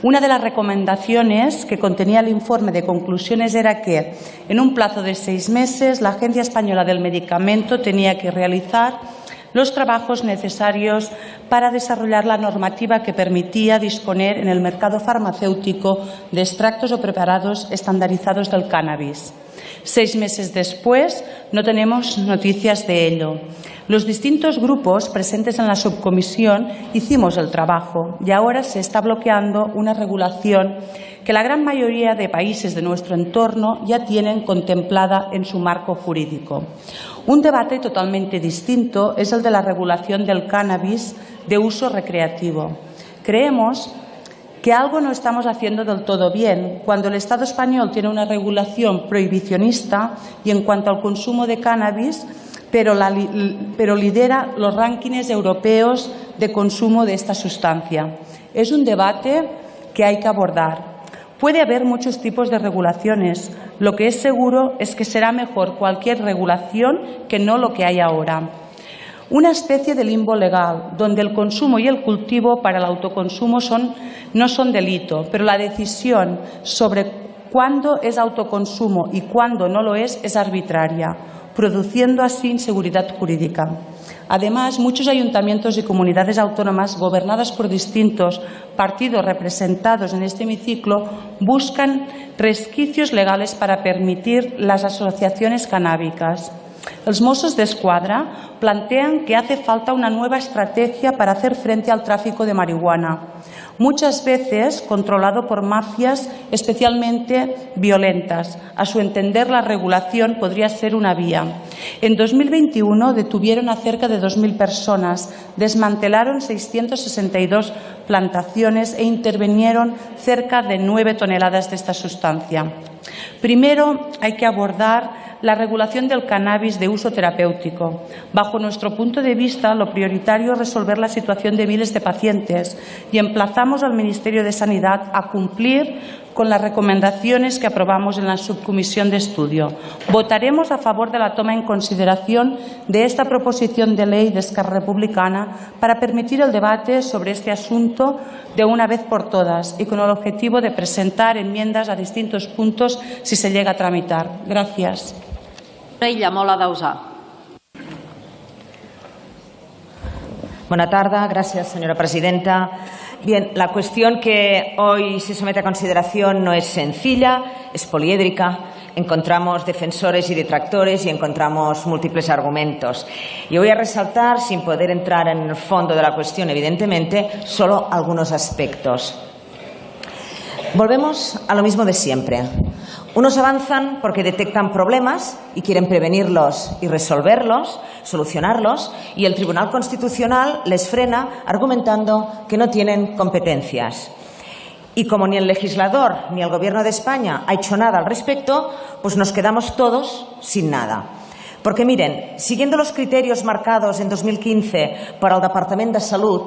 Una de las recomendaciones que contenía el informe de conclusiones era que, en un plazo de 6 meses, la Agencia Española del Medicamento tenía que realizar los trabajos necesarios para desarrollar la normativa que permitía disponer en el mercado farmacéutico de extractos o preparados estandarizados del cannabis. 6 meses después, no tenemos noticias de ello. Los distintos grupos presentes en la subcomisión hicimos el trabajo y ahora se está bloqueando una regulación que la gran mayoría de países de nuestro entorno ya tienen contemplada en su marco jurídico. Un debate totalmente distinto es el de la regulación del cannabis de uso recreativo. Creemos que algo no estamos haciendo del todo bien cuando el Estado español tiene una regulación prohibicionista y en cuanto al consumo de cannabis, pero lidera los rankings europeos de consumo de esta sustancia. Es un debate que hay que abordar. Puede haber muchos tipos de regulaciones. Lo que es seguro es que será mejor cualquier regulación que no lo que hay ahora. Una especie de limbo legal, donde el consumo y el cultivo para el autoconsumo no son delito, pero la decisión sobre cuándo es autoconsumo y cuándo no lo es arbitraria, produciendo así inseguridad jurídica. Además, muchos ayuntamientos y comunidades autónomas gobernadas por distintos partidos representados en este hemiciclo buscan resquicios legales para permitir las asociaciones canábicas. Els Mossos d'Esquadra plantean que hace falta una nueva estrategia para hacer frente al tráfico de marihuana, muchas veces controlado por mafias especialmente violentas. A su entender, la regulación podría ser una vía. En 2021 detuvieron a cerca de 2.000 personas, desmantelaron 662 plantaciones e intervinieron cerca de 9 toneladas de esta sustancia. Primero, hay que abordar la regulación del cannabis de uso terapéutico. Bajo nuestro punto de vista, lo prioritario es resolver la situación de miles de pacientes y emplazamos al Ministerio de Sanidad a cumplir con las recomendaciones que aprobamos en la subcomisión de estudio. Votaremos a favor de la toma en consideración de esta proposición de ley de Esquerra Republicana para permitir el debate sobre este asunto de una vez por todas y con el objetivo de presentar enmiendas a distintos puntos si se llega a tramitar. Gracias. Buenas tardes, gracias, señora presidenta. Bien, la cuestión que hoy se somete a consideración no es sencilla, es poliédrica. Encontramos defensores y detractores y encontramos múltiples argumentos. Yo voy a resaltar, sin poder entrar en el fondo de la cuestión, evidentemente, solo algunos aspectos. Volvemos a lo mismo de siempre. Unos avanzan porque detectan problemas y quieren prevenirlos y resolverlos, solucionarlos, y el Tribunal Constitucional les frena argumentando que no tienen competencias. Y como ni el legislador ni el Gobierno de España ha hecho nada al respecto, pues nos quedamos todos sin nada. Porque miren, siguiendo los criterios marcados en 2015 por el Departamento de Salud,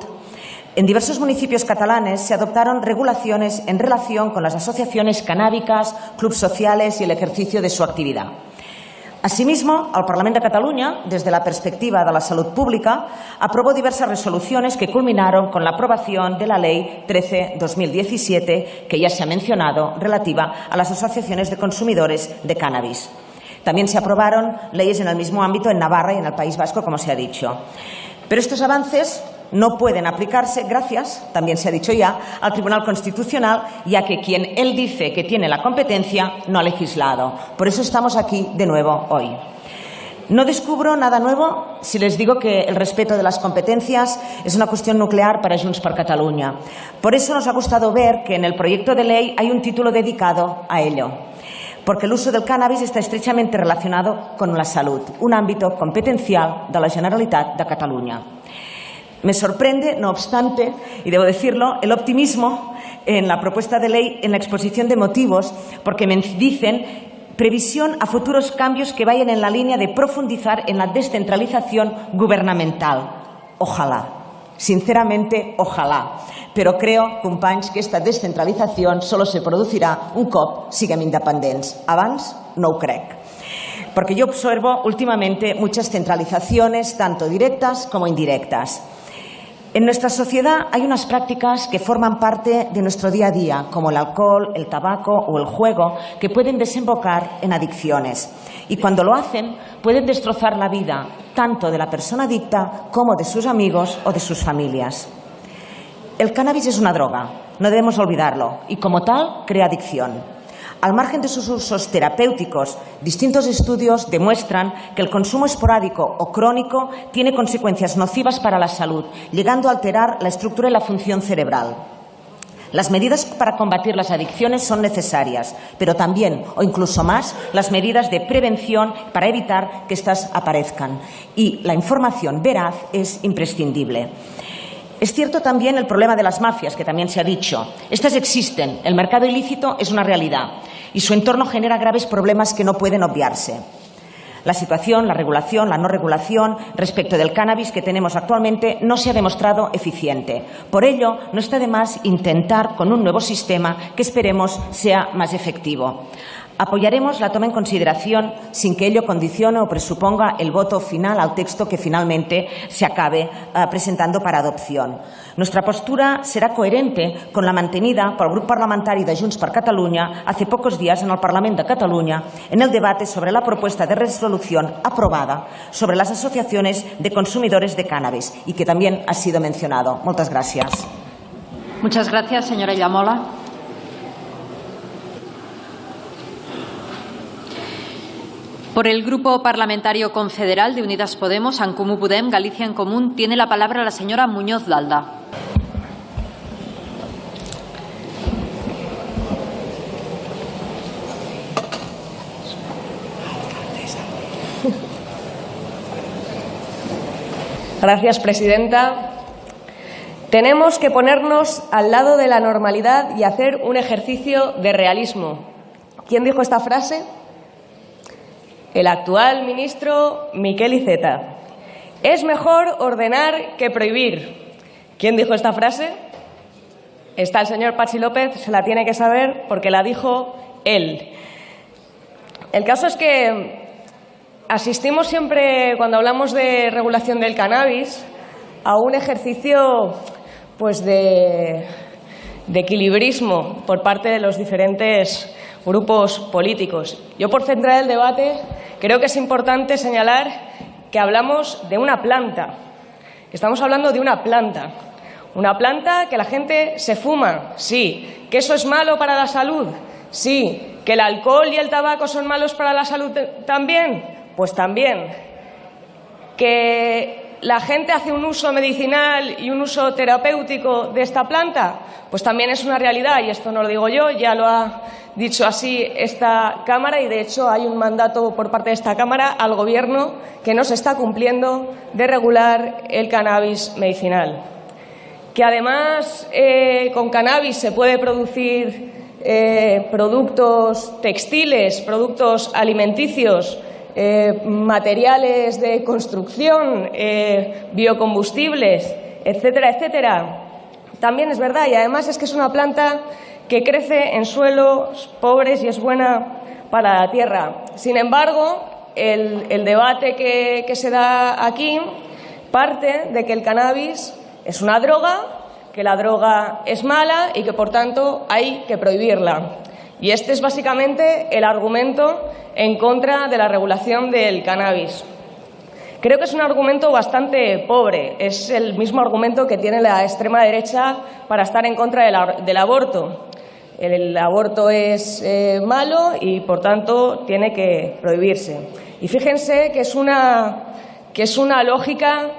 en diversos municipios catalanes se adoptaron regulaciones en relación con las asociaciones canábicas, clubs sociales y el ejercicio de su actividad. Asimismo, el Parlament de Catalunya, desde la perspectiva de la salud pública, aprobó diversas resoluciones que culminaron con la aprobación de la Ley 13/2017, que ya se ha mencionado, relativa a las asociaciones de consumidores de cannabis. También se aprobaron leyes en el mismo ámbito en Navarra y en el País Vasco, como se ha dicho. Pero estos avances no pueden aplicarse, gracias, también se ha dicho ya, al Tribunal Constitucional, ya que quien él dice que tiene la competencia no ha legislado. Por eso estamos aquí de nuevo hoy. No descubro nada nuevo si les digo que el respeto de las competencias es una cuestión nuclear para Junts per Catalunya. Por eso nos ha gustado ver que en el proyecto de ley hay un título dedicado a ello, porque el uso del cannabis está estrechamente relacionado con la salud, un ámbito competencial de la Generalitat de Catalunya. Me sorprende, no obstante, y debo decirlo, el optimismo en la propuesta de ley, en la exposición de motivos, porque me dicen previsión a futuros cambios que vayan en la línea de profundizar en la descentralización gubernamental. Ojalá, sinceramente, ojalá. Pero creo, companys, que esta descentralización solo se producirà un cop siguem independents. Abans no ho crec. Porque yo observo últimamente muchas centralizaciones, tanto directas como indirectas. En nuestra sociedad hay unas prácticas que forman parte de nuestro día a día, como el alcohol, el tabaco o el juego, que pueden desembocar en adicciones. Y cuando lo hacen, pueden destrozar la vida, tanto de la persona adicta como de sus amigos o de sus familias. El cannabis es una droga, no debemos olvidarlo, y como tal, crea adicción. Al margen de sus usos terapéuticos, distintos estudios demuestran que el consumo esporádico o crónico tiene consecuencias nocivas para la salud, llegando a alterar la estructura y la función cerebral. Las medidas para combatir las adicciones son necesarias, pero también, o incluso más, las medidas de prevención para evitar que éstas aparezcan. Y la información veraz es imprescindible. Es cierto también el problema de las mafias, que también se ha dicho. Estas existen, el mercado ilícito es una realidad y su entorno genera graves problemas que no pueden obviarse. La situación, la regulación, la no regulación respecto del cannabis que tenemos actualmente no se ha demostrado eficiente. Por ello, no está de más intentar con un nuevo sistema que esperemos sea más efectivo. Apoyaremos la toma en consideración sin que ello condicione o presuponga el voto final al texto que finalmente se acabe presentando para adopción. Nuestra postura será coherente con la mantenida por el Grup Parlamentari de Junts per Catalunya hace pocos días en el Parlament de Catalunya en el debate sobre la propuesta de resolución aprobada sobre las asociaciones de consumidores de cannabis y que también ha sido mencionado. Muchas gracias. Muchas gracias, señora Llamola. Por el Grupo Parlamentario Confederal de Unidas Podemos, En Comú Podem, Galicia en Común, tiene la palabra la señora Muñoz Dalda. Gracias, presidenta. Tenemos que ponernos al lado de la normalidad y hacer un ejercicio de realismo. ¿Quién dijo esta frase? El actual ministro Miquel Iceta. Es mejor ordenar que prohibir. ¿Quién dijo esta frase? Está el señor Patxi López, se la tiene que saber porque la dijo él. El caso es que asistimos siempre, cuando hablamos de regulación del cannabis, a un ejercicio pues de equilibrismo por parte de los diferentes grupos políticos. Yo, por centrar el debate, creo que es importante señalar que hablamos de una planta. Estamos hablando de una planta. Una planta que la gente se fuma, sí. ¿Que eso es malo para la salud? Sí. ¿Que el alcohol y el tabaco son malos para la salud también? Pues también. ¿Que la gente hace un uso medicinal y un uso terapéutico de esta planta? Pues también es una realidad, y esto no lo digo yo, ya lo ha dicho así esta Cámara, y de hecho hay un mandato por parte de esta Cámara al Gobierno que no se está cumpliendo de regular el cannabis medicinal. Que además con cannabis se puede producir productos textiles, productos alimenticios, materiales de construcción, biocombustibles, etcétera, etcétera. También es verdad, y además es que es una planta que crece en suelos pobres y es buena para la tierra. Sin embargo, el debate que se da aquí parte de que el cannabis es una droga, que la droga es mala y que, por tanto, hay que prohibirla. Y este es básicamente el argumento en contra de la regulación del cannabis. Creo que es un argumento bastante pobre. Es el mismo argumento que tiene la extrema derecha para estar en contra del aborto. El aborto es malo y, por tanto, tiene que prohibirse. Y fíjense que es una lógica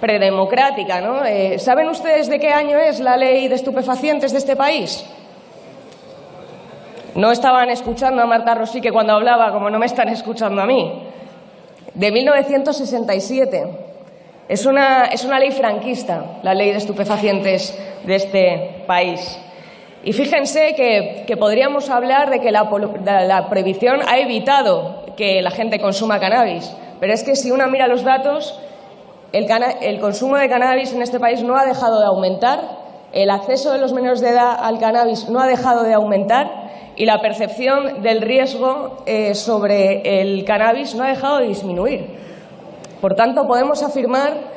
predemocrática, ¿no? ¿Saben ustedes de qué año es la ley de estupefacientes de este país? No estaban escuchando a Marta Rosique cuando hablaba, como no me están escuchando a mí. De 1967. Es una ley franquista, la ley de estupefacientes de este país. Y fíjense que podríamos hablar de que la prohibición ha evitado que la gente consuma cannabis. Pero es que si uno mira los datos, el consumo de cannabis en este país no ha dejado de aumentar, el acceso de los menores de edad al cannabis no ha dejado de aumentar y la percepción del riesgo sobre el cannabis no ha dejado de disminuir. Por tanto, podemos afirmar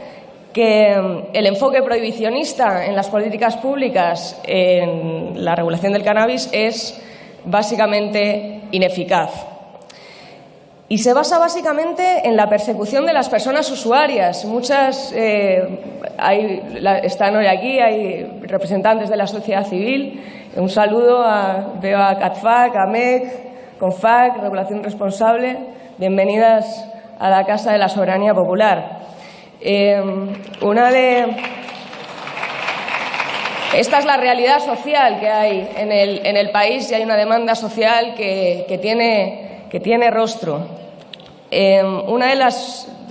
que el enfoque prohibicionista en las políticas públicas en la regulación del cannabis es básicamente ineficaz. Y se basa básicamente en la persecución de las personas usuarias. Muchas están hoy aquí, hay representantes de la sociedad civil. Un saludo veo a CATFAC, a MEC, CONFAC, Regulación Responsable. Bienvenidas a la Casa de la Soberanía Popular. Esta es la realidad social que hay en el país y hay una demanda social que tiene rostro. Uno de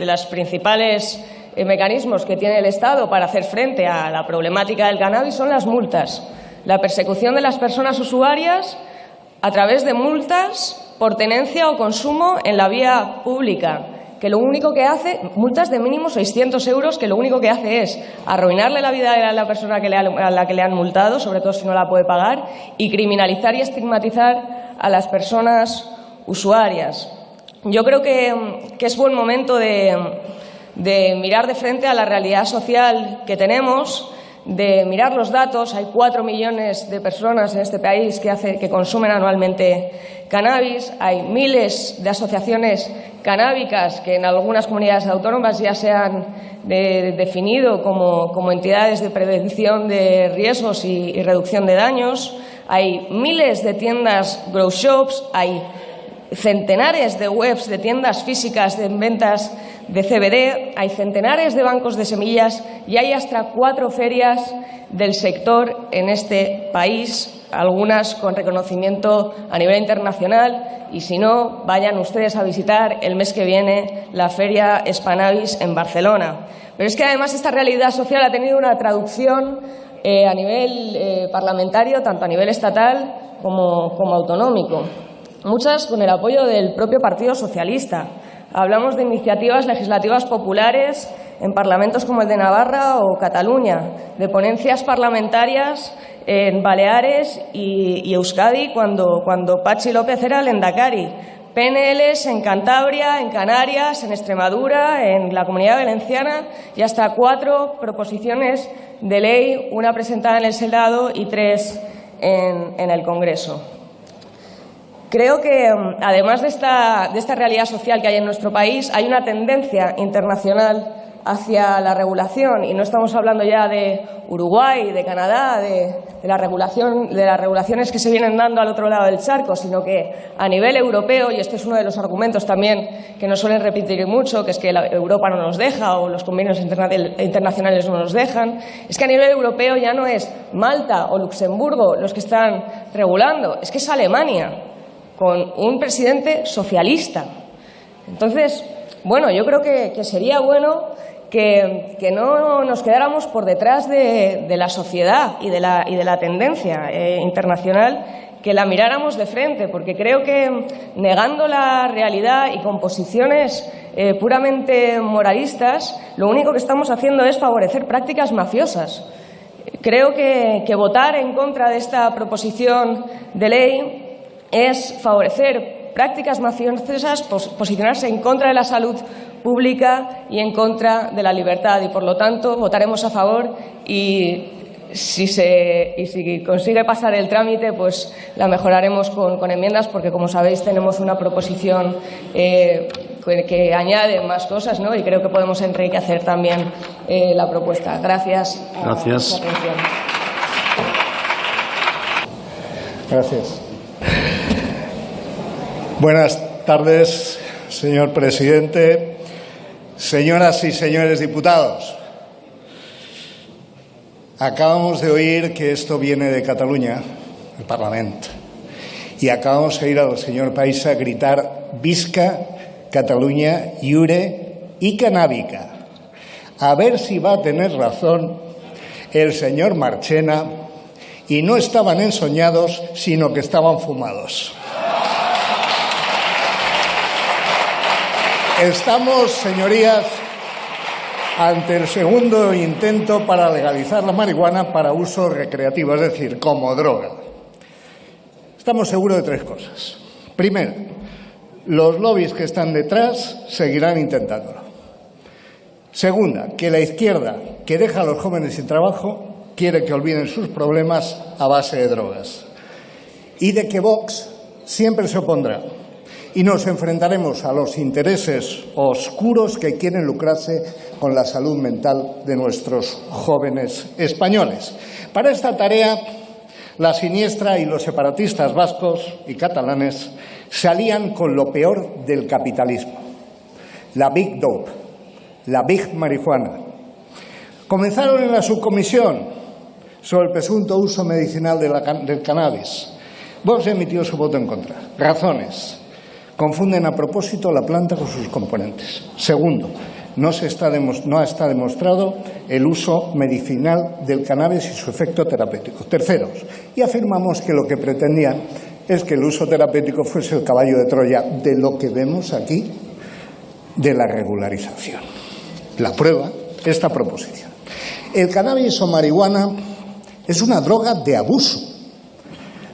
los principales mecanismos que tiene el Estado para hacer frente a la problemática del cannabis son las multas. La persecución de las personas usuarias a través de multas por tenencia o consumo en la vía pública, que lo único que hace, multas de mínimo 600 euros, que lo único que hace es arruinarle la vida a la persona a la que le han multado, sobre todo si no la puede pagar, y criminalizar y estigmatizar a las personas usuarias. Yo creo que es buen momento de mirar de frente a la realidad social que tenemos, de mirar los datos. Hay 4 millones de personas en este país que consumen anualmente cannabis. Hay miles de asociaciones canábicas que en algunas comunidades autónomas ya se han definido como entidades de prevención de riesgos y reducción de daños. Hay miles de tiendas grow shops, hay centenares de webs de tiendas físicas de ventas de CBD, hay centenares de bancos de semillas y hay hasta 4 ferias del sector en este país, algunas con reconocimiento a nivel internacional, y si no, vayan ustedes a visitar el mes que viene la Feria Spannabis en Barcelona. Pero es que además esta realidad social ha tenido una traducción a nivel parlamentario, tanto a nivel estatal como autonómico. Muchas con el apoyo del propio Partido Socialista. Hablamos de iniciativas legislativas populares en parlamentos como el de Navarra o Cataluña, de ponencias parlamentarias en Baleares y Euskadi cuando Patxi López era lehendakari, PNLs en Cantabria, en Canarias, en Extremadura, en la Comunidad Valenciana y hasta 4 proposiciones de ley, una presentada en el Senado y 3 en el Congreso. Creo que, además de esta realidad social que hay en nuestro país, hay una tendencia internacional hacia la regulación, y no estamos hablando ya de Uruguay, de Canadá, de las regulaciones que se vienen dando al otro lado del charco, sino que a nivel europeo, y este es uno de los argumentos también que nos suelen repetir mucho, que es que Europa no nos deja o los convenios internacionales no nos dejan, es que a nivel europeo ya no es Malta o Luxemburgo los que están regulando, es que es Alemania, con un presidente socialista. Entonces, bueno, yo creo que sería bueno que no nos quedáramos por detrás de la sociedad y de la tendencia internacional, que la miráramos de frente, porque creo que negando la realidad y con posiciones puramente moralistas, lo único que estamos haciendo es favorecer prácticas mafiosas. Creo que votar en contra de esta proposición de ley es favorecer prácticas mafiosas, posicionarse en contra de la salud pública y en contra de la libertad. Y, por lo tanto, votaremos a favor y si consigue pasar el trámite, pues la mejoraremos con enmiendas, porque, como sabéis, tenemos una proposición que añade más cosas, ¿no? Y creo que podemos enriquecer también la propuesta. Gracias. Gracias. Por su atención. Gracias. Buenas tardes, señor presidente, señoras y señores diputados. Acabamos de oír que esto viene de Cataluña, el Parlamento, y acabamos de oír al señor Paisa gritar «Visca Cataluña, iure y canábica». A ver si va a tener razón el señor Marchena, y no estaban ensoñados, sino que estaban fumados. Estamos, señorías, ante el segundo intento para legalizar la marihuana para uso recreativo, es decir, como droga. Estamos seguros de tres cosas. Primero, los lobbies que están detrás seguirán intentándolo. Segunda, que la izquierda, que deja a los jóvenes sin trabajo, quiere que olviden sus problemas a base de drogas. Y de que Vox siempre se opondrá. Y nos enfrentaremos a los intereses oscuros que quieren lucrarse con la salud mental de nuestros jóvenes españoles. Para esta tarea, la siniestra y los separatistas vascos y catalanes se alían con lo peor del capitalismo, la Big Dope, la Big Marihuana. Comenzaron en la subcomisión sobre el presunto uso medicinal del cannabis. Vox emitió su voto en contra. Razones. Confunden a propósito la planta con sus componentes. Segundo, no está demostrado el uso medicinal del cannabis y su efecto terapéutico. Tercero, y afirmamos que lo que pretendían es que el uso terapéutico fuese el caballo de Troya de lo que vemos aquí, de la regularización. La prueba, esta proposición. El cannabis o marihuana es una droga de abuso,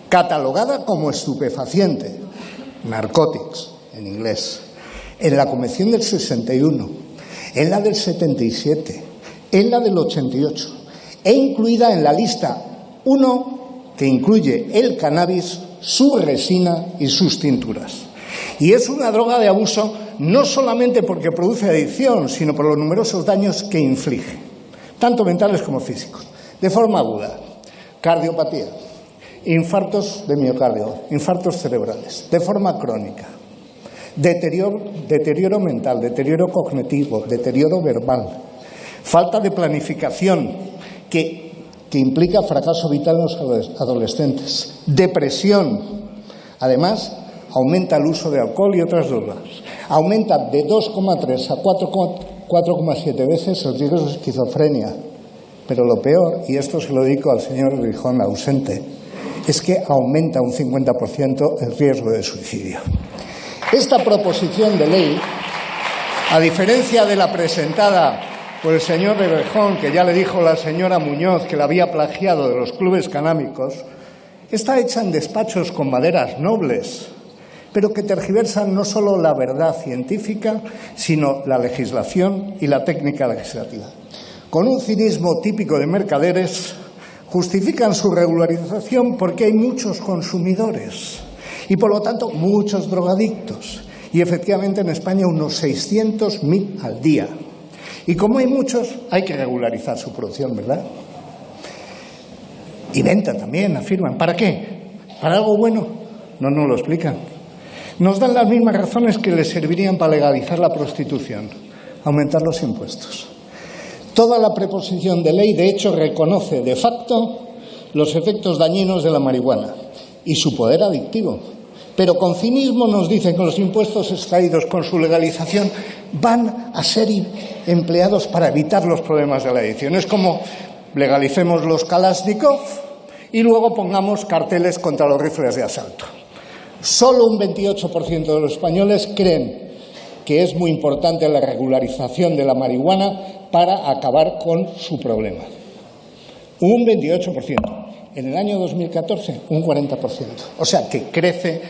catalogada como estupefaciente, narcotics en inglés, en la Convención del 61, en la del 77, en la del 88, e incluida en la lista 1 que incluye el cannabis, su resina y sus tinturas. Y es una droga de abuso no solamente porque produce adicción, sino por los numerosos daños que inflige, tanto mentales como físicos, de forma aguda, cardiopatía, infartos de miocardio, infartos cerebrales, de forma crónica, deterioro mental, deterioro cognitivo, deterioro verbal, falta de planificación que implica fracaso vital en los adolescentes, depresión. Además, aumenta el uso de alcohol y otras drogas. Aumenta de 2,3 a 4,7 veces el riesgo de esquizofrenia. Pero lo peor, y esto se lo dedico al señor Rijón ausente, es que aumenta un 50% el riesgo de suicidio. Esta proposición de ley, a diferencia de la presentada por el señor Rijón, que ya le dijo la señora Muñoz que la había plagiado de los clubes canábicos, está hecha en despachos con maderas nobles, pero que tergiversan no solo la verdad científica, sino la legislación y la técnica legislativa. Con un cinismo típico de mercaderes, justifican su regularización porque hay muchos consumidores y, por lo tanto, muchos drogadictos. Y, efectivamente, en España unos 600.000 al día. Y como hay muchos, hay que regularizar su producción, ¿verdad? Y venta también, afirman. ¿Para qué? ¿Para algo bueno? No nos lo explican. Nos dan las mismas razones que les servirían para legalizar la prostitución. Aumentar los impuestos. Toda la proposición de ley, de hecho, reconoce de facto los efectos dañinos de la marihuana y su poder adictivo. Pero con cinismo nos dicen que los impuestos extraídos con su legalización van a ser empleados para evitar los problemas de la adicción. Es como legalicemos los Kalashnikov y luego pongamos carteles contra los rifles de asalto. Solo un 28% de los españoles creen que es muy importante la regularización de la marihuana para acabar con su problema. Un 28%. En el año 2014, un 40%. O sea, que crece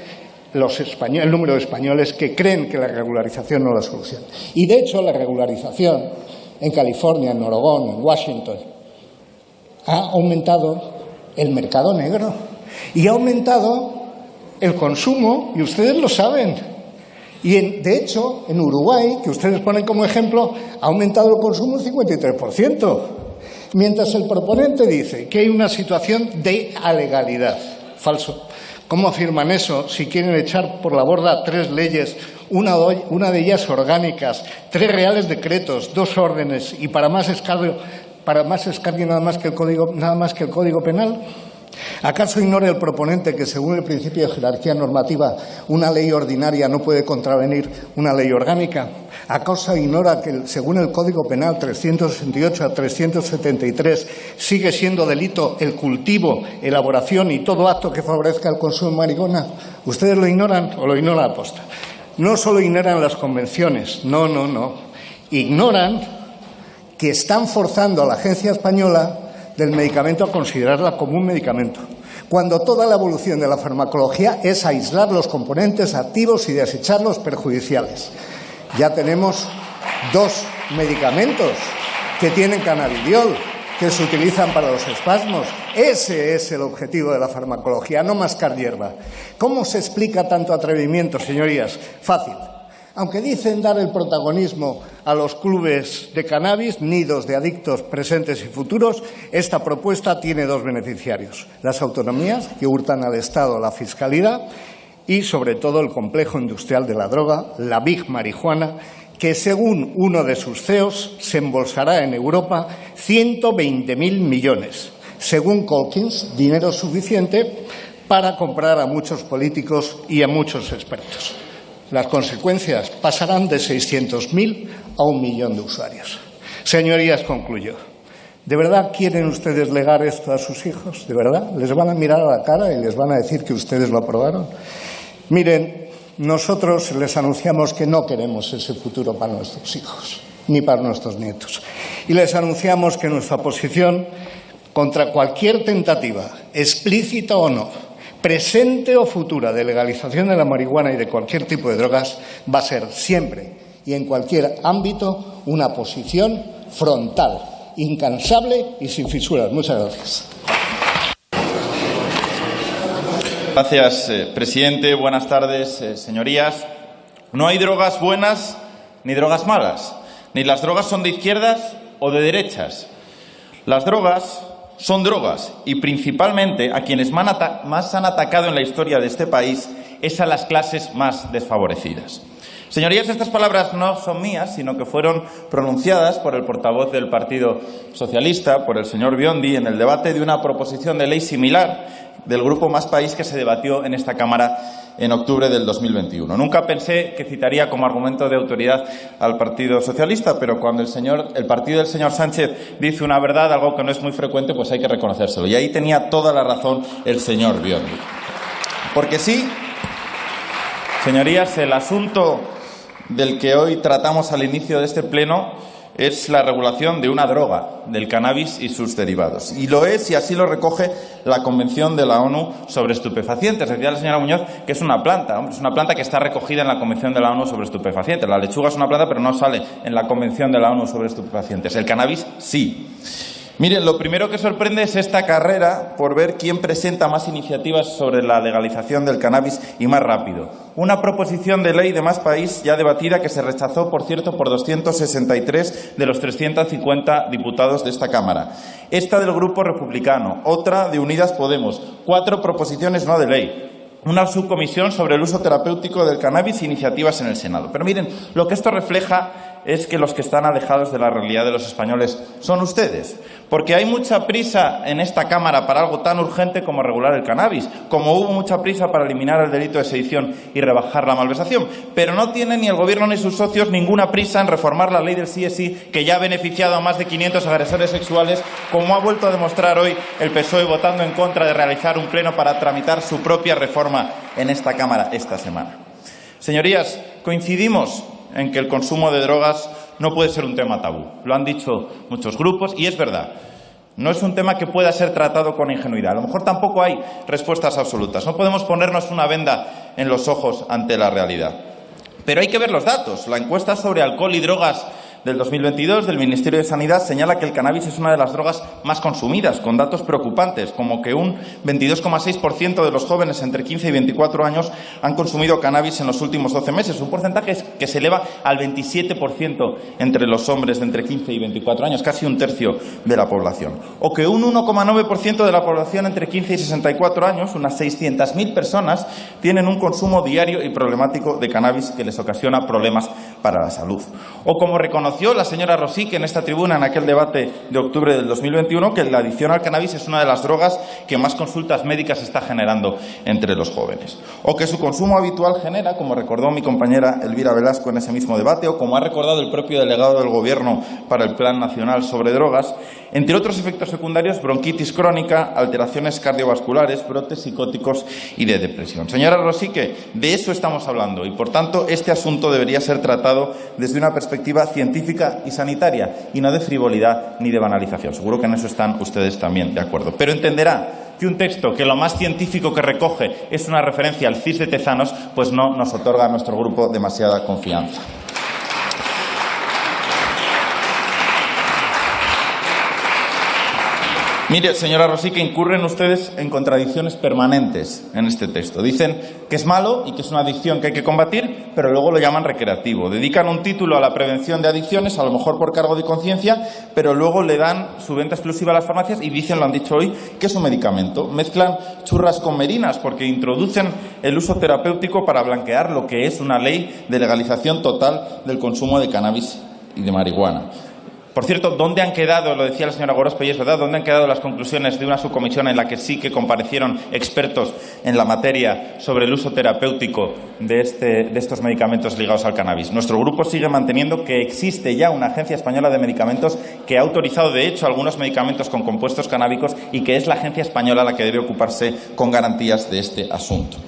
el número de españoles que creen que la regularización no es la solución. Y, de hecho, la regularización en California, en Oregón, en Washington, ha aumentado el mercado negro y ha aumentado el consumo, y ustedes lo saben. Y, de hecho, en Uruguay, que ustedes ponen como ejemplo, ha aumentado el consumo un 53%, mientras el proponente dice que hay una situación de alegalidad. Falso. ¿Cómo afirman eso si quieren echar por la borda 3 leyes, una de ellas orgánicas, 3 reales decretos, 2 órdenes y para más escarnio nada más que el Código Penal? ¿Acaso ignora el proponente que, según el principio de jerarquía normativa, una ley ordinaria no puede contravenir una ley orgánica? ¿Acaso ignora que, según el Código Penal 368 a 373, sigue siendo delito el cultivo, elaboración y todo acto que favorezca el consumo de marihuana? ¿Ustedes lo ignoran o lo ignoran a posta? No solo ignoran las convenciones, no. Ignoran que están forzando a la Agencia Española del Medicamento a considerarla como un medicamento, cuando toda la evolución de la farmacología es aislar los componentes activos y desechar los perjudiciales. Ya tenemos 2 medicamentos que tienen cannabidiol, que se utilizan para los espasmos. Ese es el objetivo de la farmacología, no mascar hierba. ¿Cómo se explica tanto atrevimiento, señorías? Fácil. Aunque dicen dar el protagonismo a los clubes de cannabis, nidos de adictos presentes y futuros, esta propuesta tiene 2 beneficiarios: las autonomías, que hurtan al Estado la fiscalidad, y, sobre todo, el complejo industrial de la droga, la Big Marijuana, que, según uno de sus CEOs, se embolsará en Europa 120.000 millones. Según Calkins, dinero suficiente para comprar a muchos políticos y a muchos expertos. Las consecuencias pasarán de 600.000 a 1 millón de usuarios. Señorías, concluyo. ¿De verdad quieren ustedes legar esto a sus hijos? ¿De verdad? ¿Les van a mirar a la cara y les van a decir que ustedes lo aprobaron? Miren, nosotros les anunciamos que no queremos ese futuro para nuestros hijos, ni para nuestros nietos. Y les anunciamos que nuestra posición contra cualquier tentativa, explícita o no, presente o futura, de legalización de la marihuana y de cualquier tipo de drogas, va a ser siempre y en cualquier ámbito una posición frontal, incansable y sin fisuras. Muchas gracias. Gracias, presidente. Buenas tardes, señorías. No hay drogas buenas ni drogas malas. Ni las drogas son de izquierdas o de derechas. Las drogas son drogas, y principalmente a quienes más han atacado en la historia de este país es a las clases más desfavorecidas. Señorías, estas palabras no son mías, sino que fueron pronunciadas por el portavoz del Partido Socialista, por el señor Biondi, en el debate de una proposición de ley similar del Grupo Más País que se debatió en esta Cámara en octubre del 2021. Nunca pensé que citaría como argumento de autoridad al Partido Socialista, pero cuando el partido del señor Sánchez dice una verdad, algo que no es muy frecuente, pues hay que reconocérselo. Y ahí tenía toda la razón el señor Biondi. Porque sí, señorías, el asunto del que hoy tratamos al inicio de este pleno es la regulación de una droga, del cannabis y sus derivados. Y lo es, y así lo recoge la Convención de la ONU sobre estupefacientes. Decía la señora Muñoz que es una planta. Hombre, es una planta que está recogida en la Convención de la ONU sobre estupefacientes. La lechuga es una planta, pero no sale en la Convención de la ONU sobre estupefacientes. El cannabis, sí. Miren, lo primero que sorprende es esta carrera por ver quién presenta más iniciativas sobre la legalización del cannabis y más rápido. Una proposición de ley de Más País ya debatida que se rechazó, por cierto, por 263 de los 350 diputados de esta Cámara. Esta del Grupo Republicano, otra de Unidas Podemos, 4 proposiciones no de ley. Una subcomisión sobre el uso terapéutico del cannabis e iniciativas en el Senado. Pero miren, lo que esto refleja es que los que están alejados de la realidad de los españoles son ustedes. Porque hay mucha prisa en esta Cámara para algo tan urgente como regular el cannabis, como hubo mucha prisa para eliminar el delito de sedición y rebajar la malversación. Pero no tienen ni el Gobierno ni sus socios ninguna prisa en reformar la ley del sí es sí, que ya ha beneficiado a más de 500 agresores sexuales, como ha vuelto a demostrar hoy el PSOE votando en contra de realizar un pleno para tramitar su propia reforma en esta Cámara esta semana. Señorías, coincidimos en que el consumo de drogas no puede ser un tema tabú. Lo han dicho muchos grupos y es verdad. No es un tema que pueda ser tratado con ingenuidad. A lo mejor tampoco hay respuestas absolutas. No podemos ponernos una venda en los ojos ante la realidad. Pero hay que ver los datos. La encuesta sobre alcohol y drogas del 2022 del Ministerio de Sanidad señala que el cannabis es una de las drogas más consumidas, con datos preocupantes, como que un 22,6% de los jóvenes entre 15 y 24 años han consumido cannabis en los últimos 12 meses, un porcentaje que se eleva al 27% entre los hombres de entre 15 y 24 años, casi un tercio de la población. O que un 1,9% de la población entre 15 y 64 años, unas 600.000 personas, tienen un consumo diario y problemático de cannabis que les ocasiona problemas para la salud. O como reconoció la señora Rosique en esta tribuna en aquel debate de octubre del 2021, que la adicción al cannabis es una de las drogas que más consultas médicas está generando entre los jóvenes. O que su consumo habitual genera, como recordó mi compañera Elvira Velasco en ese mismo debate, o como ha recordado el propio delegado del Gobierno para el Plan Nacional sobre Drogas, entre otros efectos secundarios, bronquitis crónica, alteraciones cardiovasculares, brotes psicóticos y de depresión. Señora Rosique, de eso estamos hablando y, por tanto, este asunto debería ser tratado desde una perspectiva científica y sanitaria y no de frivolidad ni de banalización. Seguro que en eso están ustedes también de acuerdo. Pero entenderá que un texto que lo más científico que recoge es una referencia al CIS de Tezanos, pues no nos otorga a nuestro grupo demasiada confianza. Mire, señora Rosique, incurren ustedes en contradicciones permanentes en este texto. Dicen que es malo y que es una adicción que hay que combatir, pero luego lo llaman recreativo. Dedican un título a la prevención de adicciones, a lo mejor por cargo de conciencia, pero luego le dan su venta exclusiva a las farmacias y dicen, lo han dicho hoy, que es un medicamento. Mezclan churras con merinas porque introducen el uso terapéutico para blanquear lo que es una ley de legalización total del consumo de cannabis y de marihuana. Por cierto, ¿dónde han quedado, lo decía la señora Gorospe y es verdad, dónde han quedado las conclusiones de una subcomisión en la que sí que comparecieron expertos en la materia sobre el uso terapéutico de estos medicamentos ligados al cannabis? Nuestro grupo sigue manteniendo que existe ya una agencia española de medicamentos que ha autorizado, de hecho, algunos medicamentos con compuestos canábicos y que es la agencia española la que debe ocuparse con garantías de este asunto.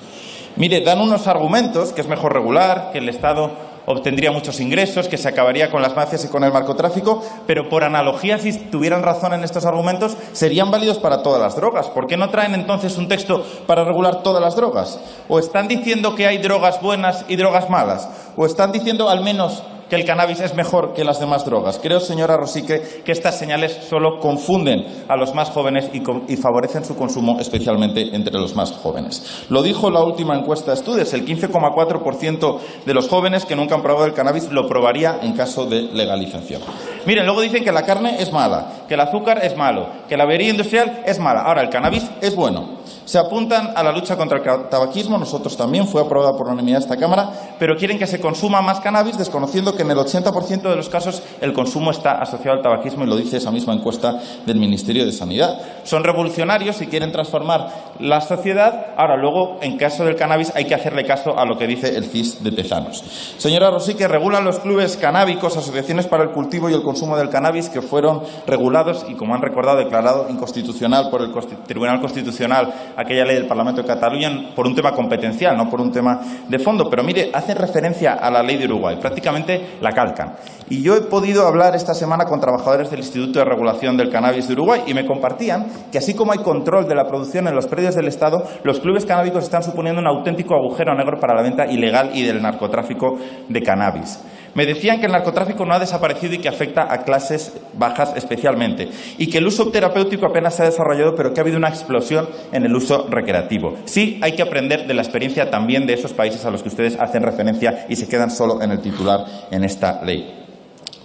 Mire, dan unos argumentos que es mejor regular, que el Estado obtendría muchos ingresos, que se acabaría con las mafias y con el narcotráfico, pero por analogía, si tuvieran razón en estos argumentos, serían válidos para todas las drogas. ¿Por qué no traen entonces un texto para regular todas las drogas? ¿O están diciendo que hay drogas buenas y drogas malas? ¿O están diciendo al menos que el cannabis es mejor que las demás drogas? Creo, señora Rosique, que estas señales solo confunden a los más jóvenes y favorecen su consumo, especialmente entre los más jóvenes. Lo dijo la última encuesta de Estudes, el 15,4% de los jóvenes que nunca han probado el cannabis lo probaría en caso de legalización. Miren, luego dicen que la carne es mala, que el azúcar es malo, que la avería industrial es mala. Ahora, el cannabis es bueno. Se apuntan a la lucha contra el tabaquismo, nosotros también, fue aprobada por unanimidad esta Cámara, pero quieren que se consuma más cannabis, desconociendo que en el 80% de los casos el consumo está asociado al tabaquismo, y lo dice esa misma encuesta del Ministerio de Sanidad. Son revolucionarios y quieren transformar la sociedad. Ahora, luego, en caso del cannabis, hay que hacerle caso a lo que dice el CIS de Tezanos. Señora Rosique, regulan los clubes canábicos, asociaciones para el cultivo y el consumo del cannabis, que fueron regulados y, como han recordado, declarado inconstitucional por el Tribunal Constitucional aquella ley del Parlamento de Cataluña por un tema competencial, no por un tema de fondo. Pero mire, hacen referencia a la ley de Uruguay, prácticamente la calcan. Y yo he podido hablar esta semana con trabajadores del Instituto de Regulación del Cannabis de Uruguay y me compartían que, así como hay control de la producción en los predios del Estado, los clubes canábicos están suponiendo un auténtico agujero negro para la venta ilegal y del narcotráfico de cannabis. Me decían que el narcotráfico no ha desaparecido y que afecta a clases bajas especialmente, y que el uso terapéutico apenas se ha desarrollado, pero que ha habido una explosión en el uso recreativo. Sí, hay que aprender de la experiencia también de esos países a los que ustedes hacen referencia y se quedan solo en el titular en esta ley.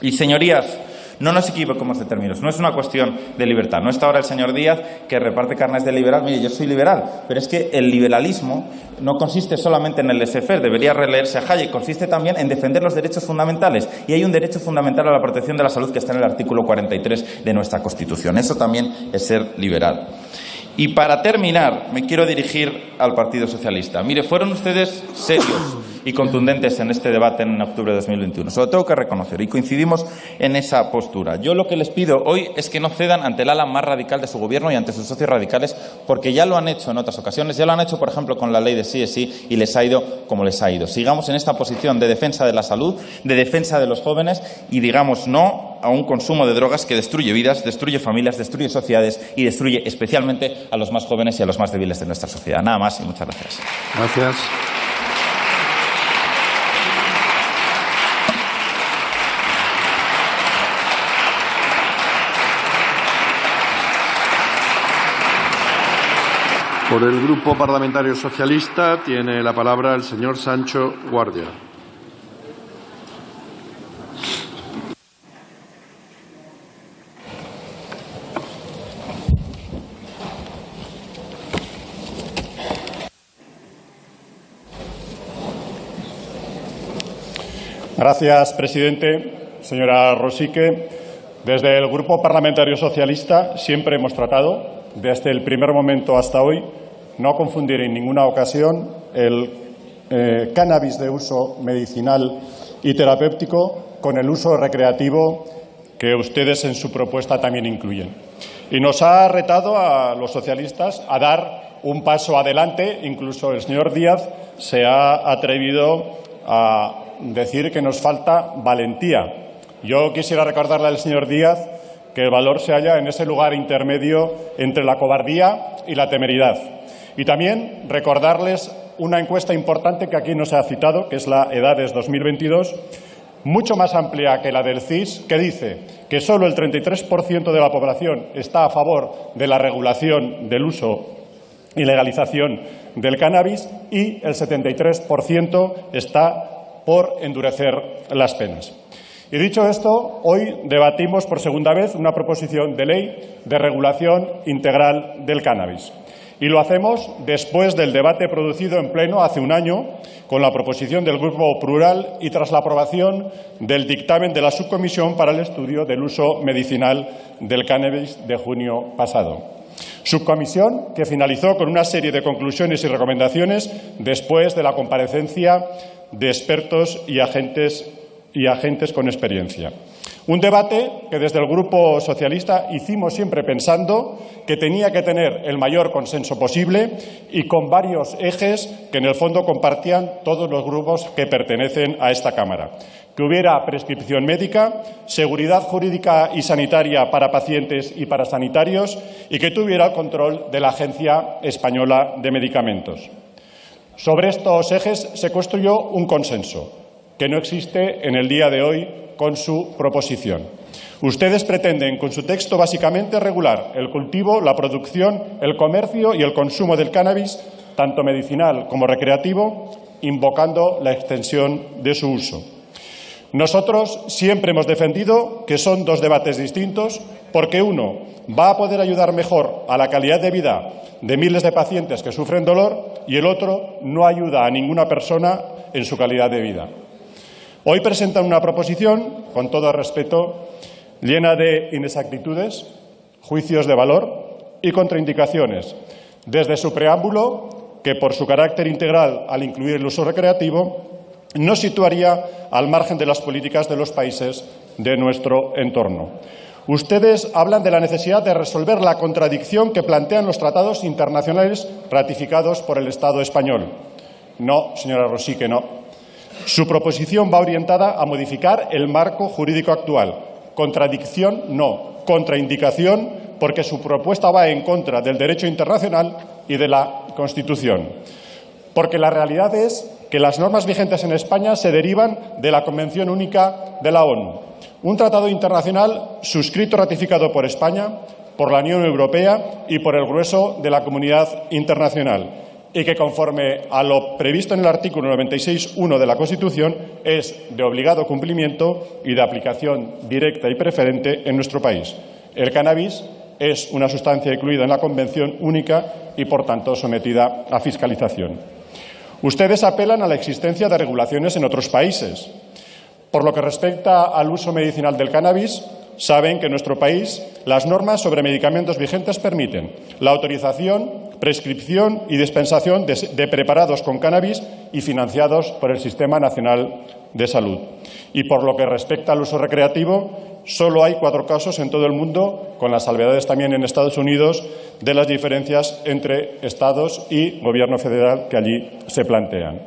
Y, señorías, no nos equivoquemos de términos, no es una cuestión de libertad. No está ahora el señor Díaz, que reparte carnes de liberal. Mire, yo soy liberal, pero es que el liberalismo no consiste solamente en el laissez-faire, debería releerse a Hayek, consiste también en defender los derechos fundamentales. Y hay un derecho fundamental a la protección de la salud que está en el artículo 43 de nuestra Constitución. Eso también es ser liberal. Y para terminar, me quiero dirigir al Partido Socialista. Mire, fueron ustedes serios y contundentes en este debate en octubre de 2021. Se lo tengo que reconocer y coincidimos en esa postura. Yo lo que les pido hoy es que no cedan ante el ala más radical de su gobierno y ante sus socios radicales, porque ya lo han hecho en otras ocasiones. Ya lo han hecho, por ejemplo, con la ley de sí es sí y les ha ido como les ha ido. Sigamos en esta posición de defensa de la salud, de defensa de los jóvenes y digamos no a un consumo de drogas que destruye vidas, destruye familias, destruye sociedades y destruye especialmente a los más jóvenes y a los más débiles de nuestra sociedad. Nada más y muchas gracias. Gracias. Por el Grupo Parlamentario Socialista tiene la palabra el señor Sancho Guardia. Gracias, presidente. Señora Rosique, desde el Grupo Parlamentario Socialista siempre hemos tratado, desde el primer momento hasta hoy, no confundir en ninguna ocasión el cannabis de uso medicinal y terapéutico con el uso recreativo que ustedes en su propuesta también incluyen. Y nos ha retado a los socialistas a dar un paso adelante. Incluso el señor Díaz se ha atrevido a decir que nos falta valentía. Yo quisiera recordarle al señor Díaz que el valor se halla en ese lugar intermedio entre la cobardía y la temeridad. Y también recordarles una encuesta importante que aquí no se ha citado, que es la Edades 2022, mucho más amplia que la del CIS, que dice que solo el 33% de la población está a favor de la regulación del uso y legalización del cannabis y el 73% está por endurecer las penas. Y dicho esto, hoy debatimos por segunda vez una proposición de ley de regulación integral del cannabis. Y lo hacemos después del debate producido en pleno hace un año con la proposición del Grupo Plural y tras la aprobación del dictamen de la Subcomisión para el Estudio del Uso Medicinal del Cannabis de junio pasado. Subcomisión que finalizó con una serie de conclusiones y recomendaciones después de la comparecencia de expertos y agentes con experiencia. Un debate que desde el Grupo Socialista hicimos siempre pensando que tenía que tener el mayor consenso posible y con varios ejes que en el fondo compartían todos los grupos que pertenecen a esta Cámara. Que hubiera prescripción médica, seguridad jurídica y sanitaria para pacientes y para sanitarios y que tuviera el control de la Agencia Española de Medicamentos. Sobre estos ejes se construyó un consenso que no existe en el día de hoy con su proposición. Ustedes pretenden con su texto básicamente regular el cultivo, la producción, el comercio y el consumo del cannabis, tanto medicinal como recreativo, invocando la extensión de su uso. Nosotros siempre hemos defendido que son dos debates distintos porque uno va a poder ayudar mejor a la calidad de vida de miles de pacientes que sufren dolor y el otro no ayuda a ninguna persona en su calidad de vida. Hoy presentan una proposición, con todo respeto, llena de inexactitudes, juicios de valor y contraindicaciones. Desde su preámbulo, que por su carácter integral al incluir el uso recreativo, nos situaría al margen de las políticas de los países de nuestro entorno. Ustedes hablan de la necesidad de resolver la contradicción que plantean los tratados internacionales ratificados por el Estado español. No, señora Rosique, no. Su proposición va orientada a modificar el marco jurídico actual. Contradicción, no. Contraindicación, porque su propuesta va en contra del derecho internacional y de la Constitución. Porque la realidad es que las normas vigentes en España se derivan de la Convención Única de la ONU, un tratado internacional suscrito y ratificado por España, por la Unión Europea y por el grueso de la comunidad internacional, y que, conforme a lo previsto en el artículo 96.1 de la Constitución, es de obligado cumplimiento y de aplicación directa y preferente en nuestro país. El cannabis es una sustancia incluida en la Convención Única y, por tanto, sometida a fiscalización. Ustedes apelan a la existencia de regulaciones en otros países. Por lo que respecta al uso medicinal del cannabis, saben que en nuestro país las normas sobre medicamentos vigentes permiten la autorización, prescripción y dispensación de preparados con cannabis y financiados por el Sistema Nacional de Salud. Y por lo que respecta al uso recreativo, solo hay 4 casos en todo el mundo, con las salvedades también en Estados Unidos, de las diferencias entre Estados y Gobierno federal que allí se plantean.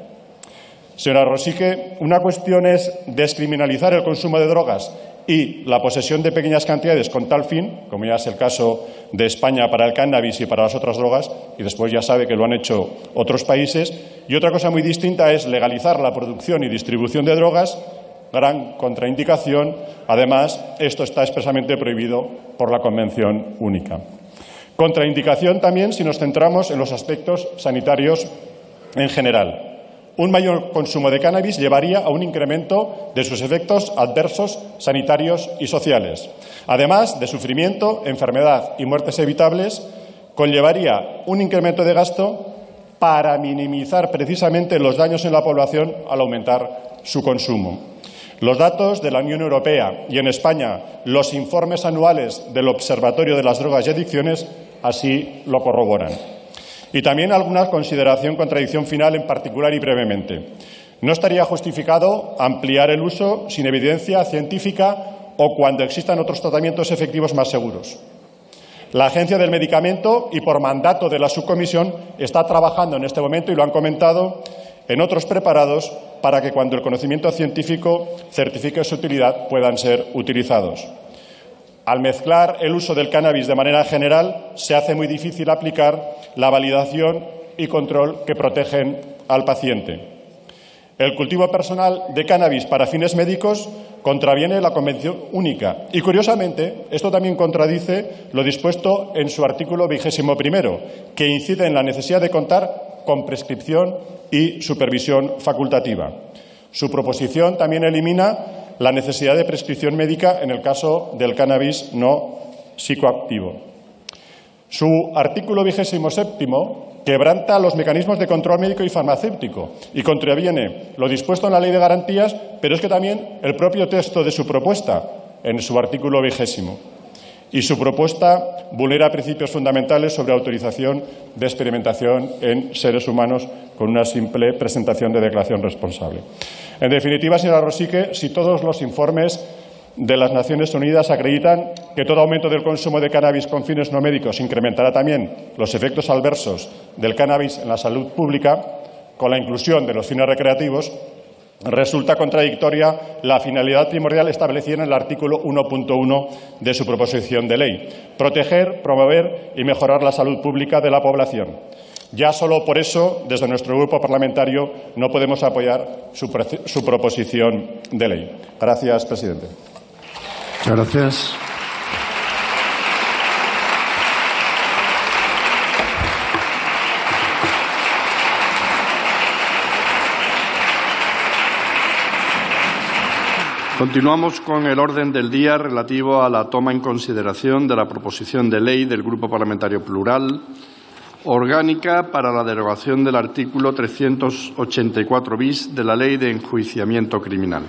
Señora Rosique, una cuestión es descriminalizar el consumo de drogas y la posesión de pequeñas cantidades con tal fin, como ya es el caso de España para el cannabis y para las otras drogas, y después ya sabe que lo han hecho otros países. Y otra cosa muy distinta es legalizar la producción y distribución de drogas, gran contraindicación. Además, esto está expresamente prohibido por la Convención Única. Contraindicación también si nos centramos en los aspectos sanitarios en general. Un mayor consumo de cannabis llevaría a un incremento de sus efectos adversos sanitarios y sociales. Además de sufrimiento, enfermedad y muertes evitables, conllevaría un incremento de gasto para minimizar precisamente los daños en la población al aumentar su consumo. Los datos de la Unión Europea y en España los informes anuales del Observatorio de las Drogas y Adicciones así lo corroboran. Y también alguna consideración, contradicción final en particular y brevemente. No estaría justificado ampliar el uso sin evidencia científica o cuando existan otros tratamientos efectivos más seguros. La Agencia del Medicamento y por mandato de la subcomisión está trabajando en este momento, y lo han comentado, en otros preparados para que cuando el conocimiento científico certifique su utilidad puedan ser utilizados. Al mezclar el uso del cannabis de manera general, se hace muy difícil aplicar la validación y control que protegen al paciente. El cultivo personal de cannabis para fines médicos contraviene la Convención Única y, curiosamente, esto también contradice lo dispuesto en su artículo 21º, que incide en la necesidad de contar con prescripción y supervisión facultativa. Su proposición también elimina la necesidad de prescripción médica en el caso del cannabis no psicoactivo. Su artículo 27º quebranta los mecanismos de control médico y farmacéutico y contraviene lo dispuesto en la Ley de Garantías, pero es que también el propio texto de su propuesta, en su artículo 20º. Y su propuesta vulnera principios fundamentales sobre autorización de experimentación en seres humanos con una simple presentación de declaración responsable. En definitiva, señora Rosique, si todos los informes de las Naciones Unidas acreditan que todo aumento del consumo de cannabis con fines no médicos incrementará también los efectos adversos del cannabis en la salud pública, con la inclusión de los fines recreativos, resulta contradictoria la finalidad primordial establecida en el artículo 1.1 de su proposición de ley: proteger, promover y mejorar la salud pública de la población. Ya solo por eso, desde nuestro grupo parlamentario, no podemos apoyar su proposición de ley. Gracias, presidente. Gracias. Continuamos con el orden del día relativo a la toma en consideración de la proposición de ley del Grupo Parlamentario Plural, orgánica para la derogación del artículo 384 bis de la Ley de Enjuiciamiento Criminal.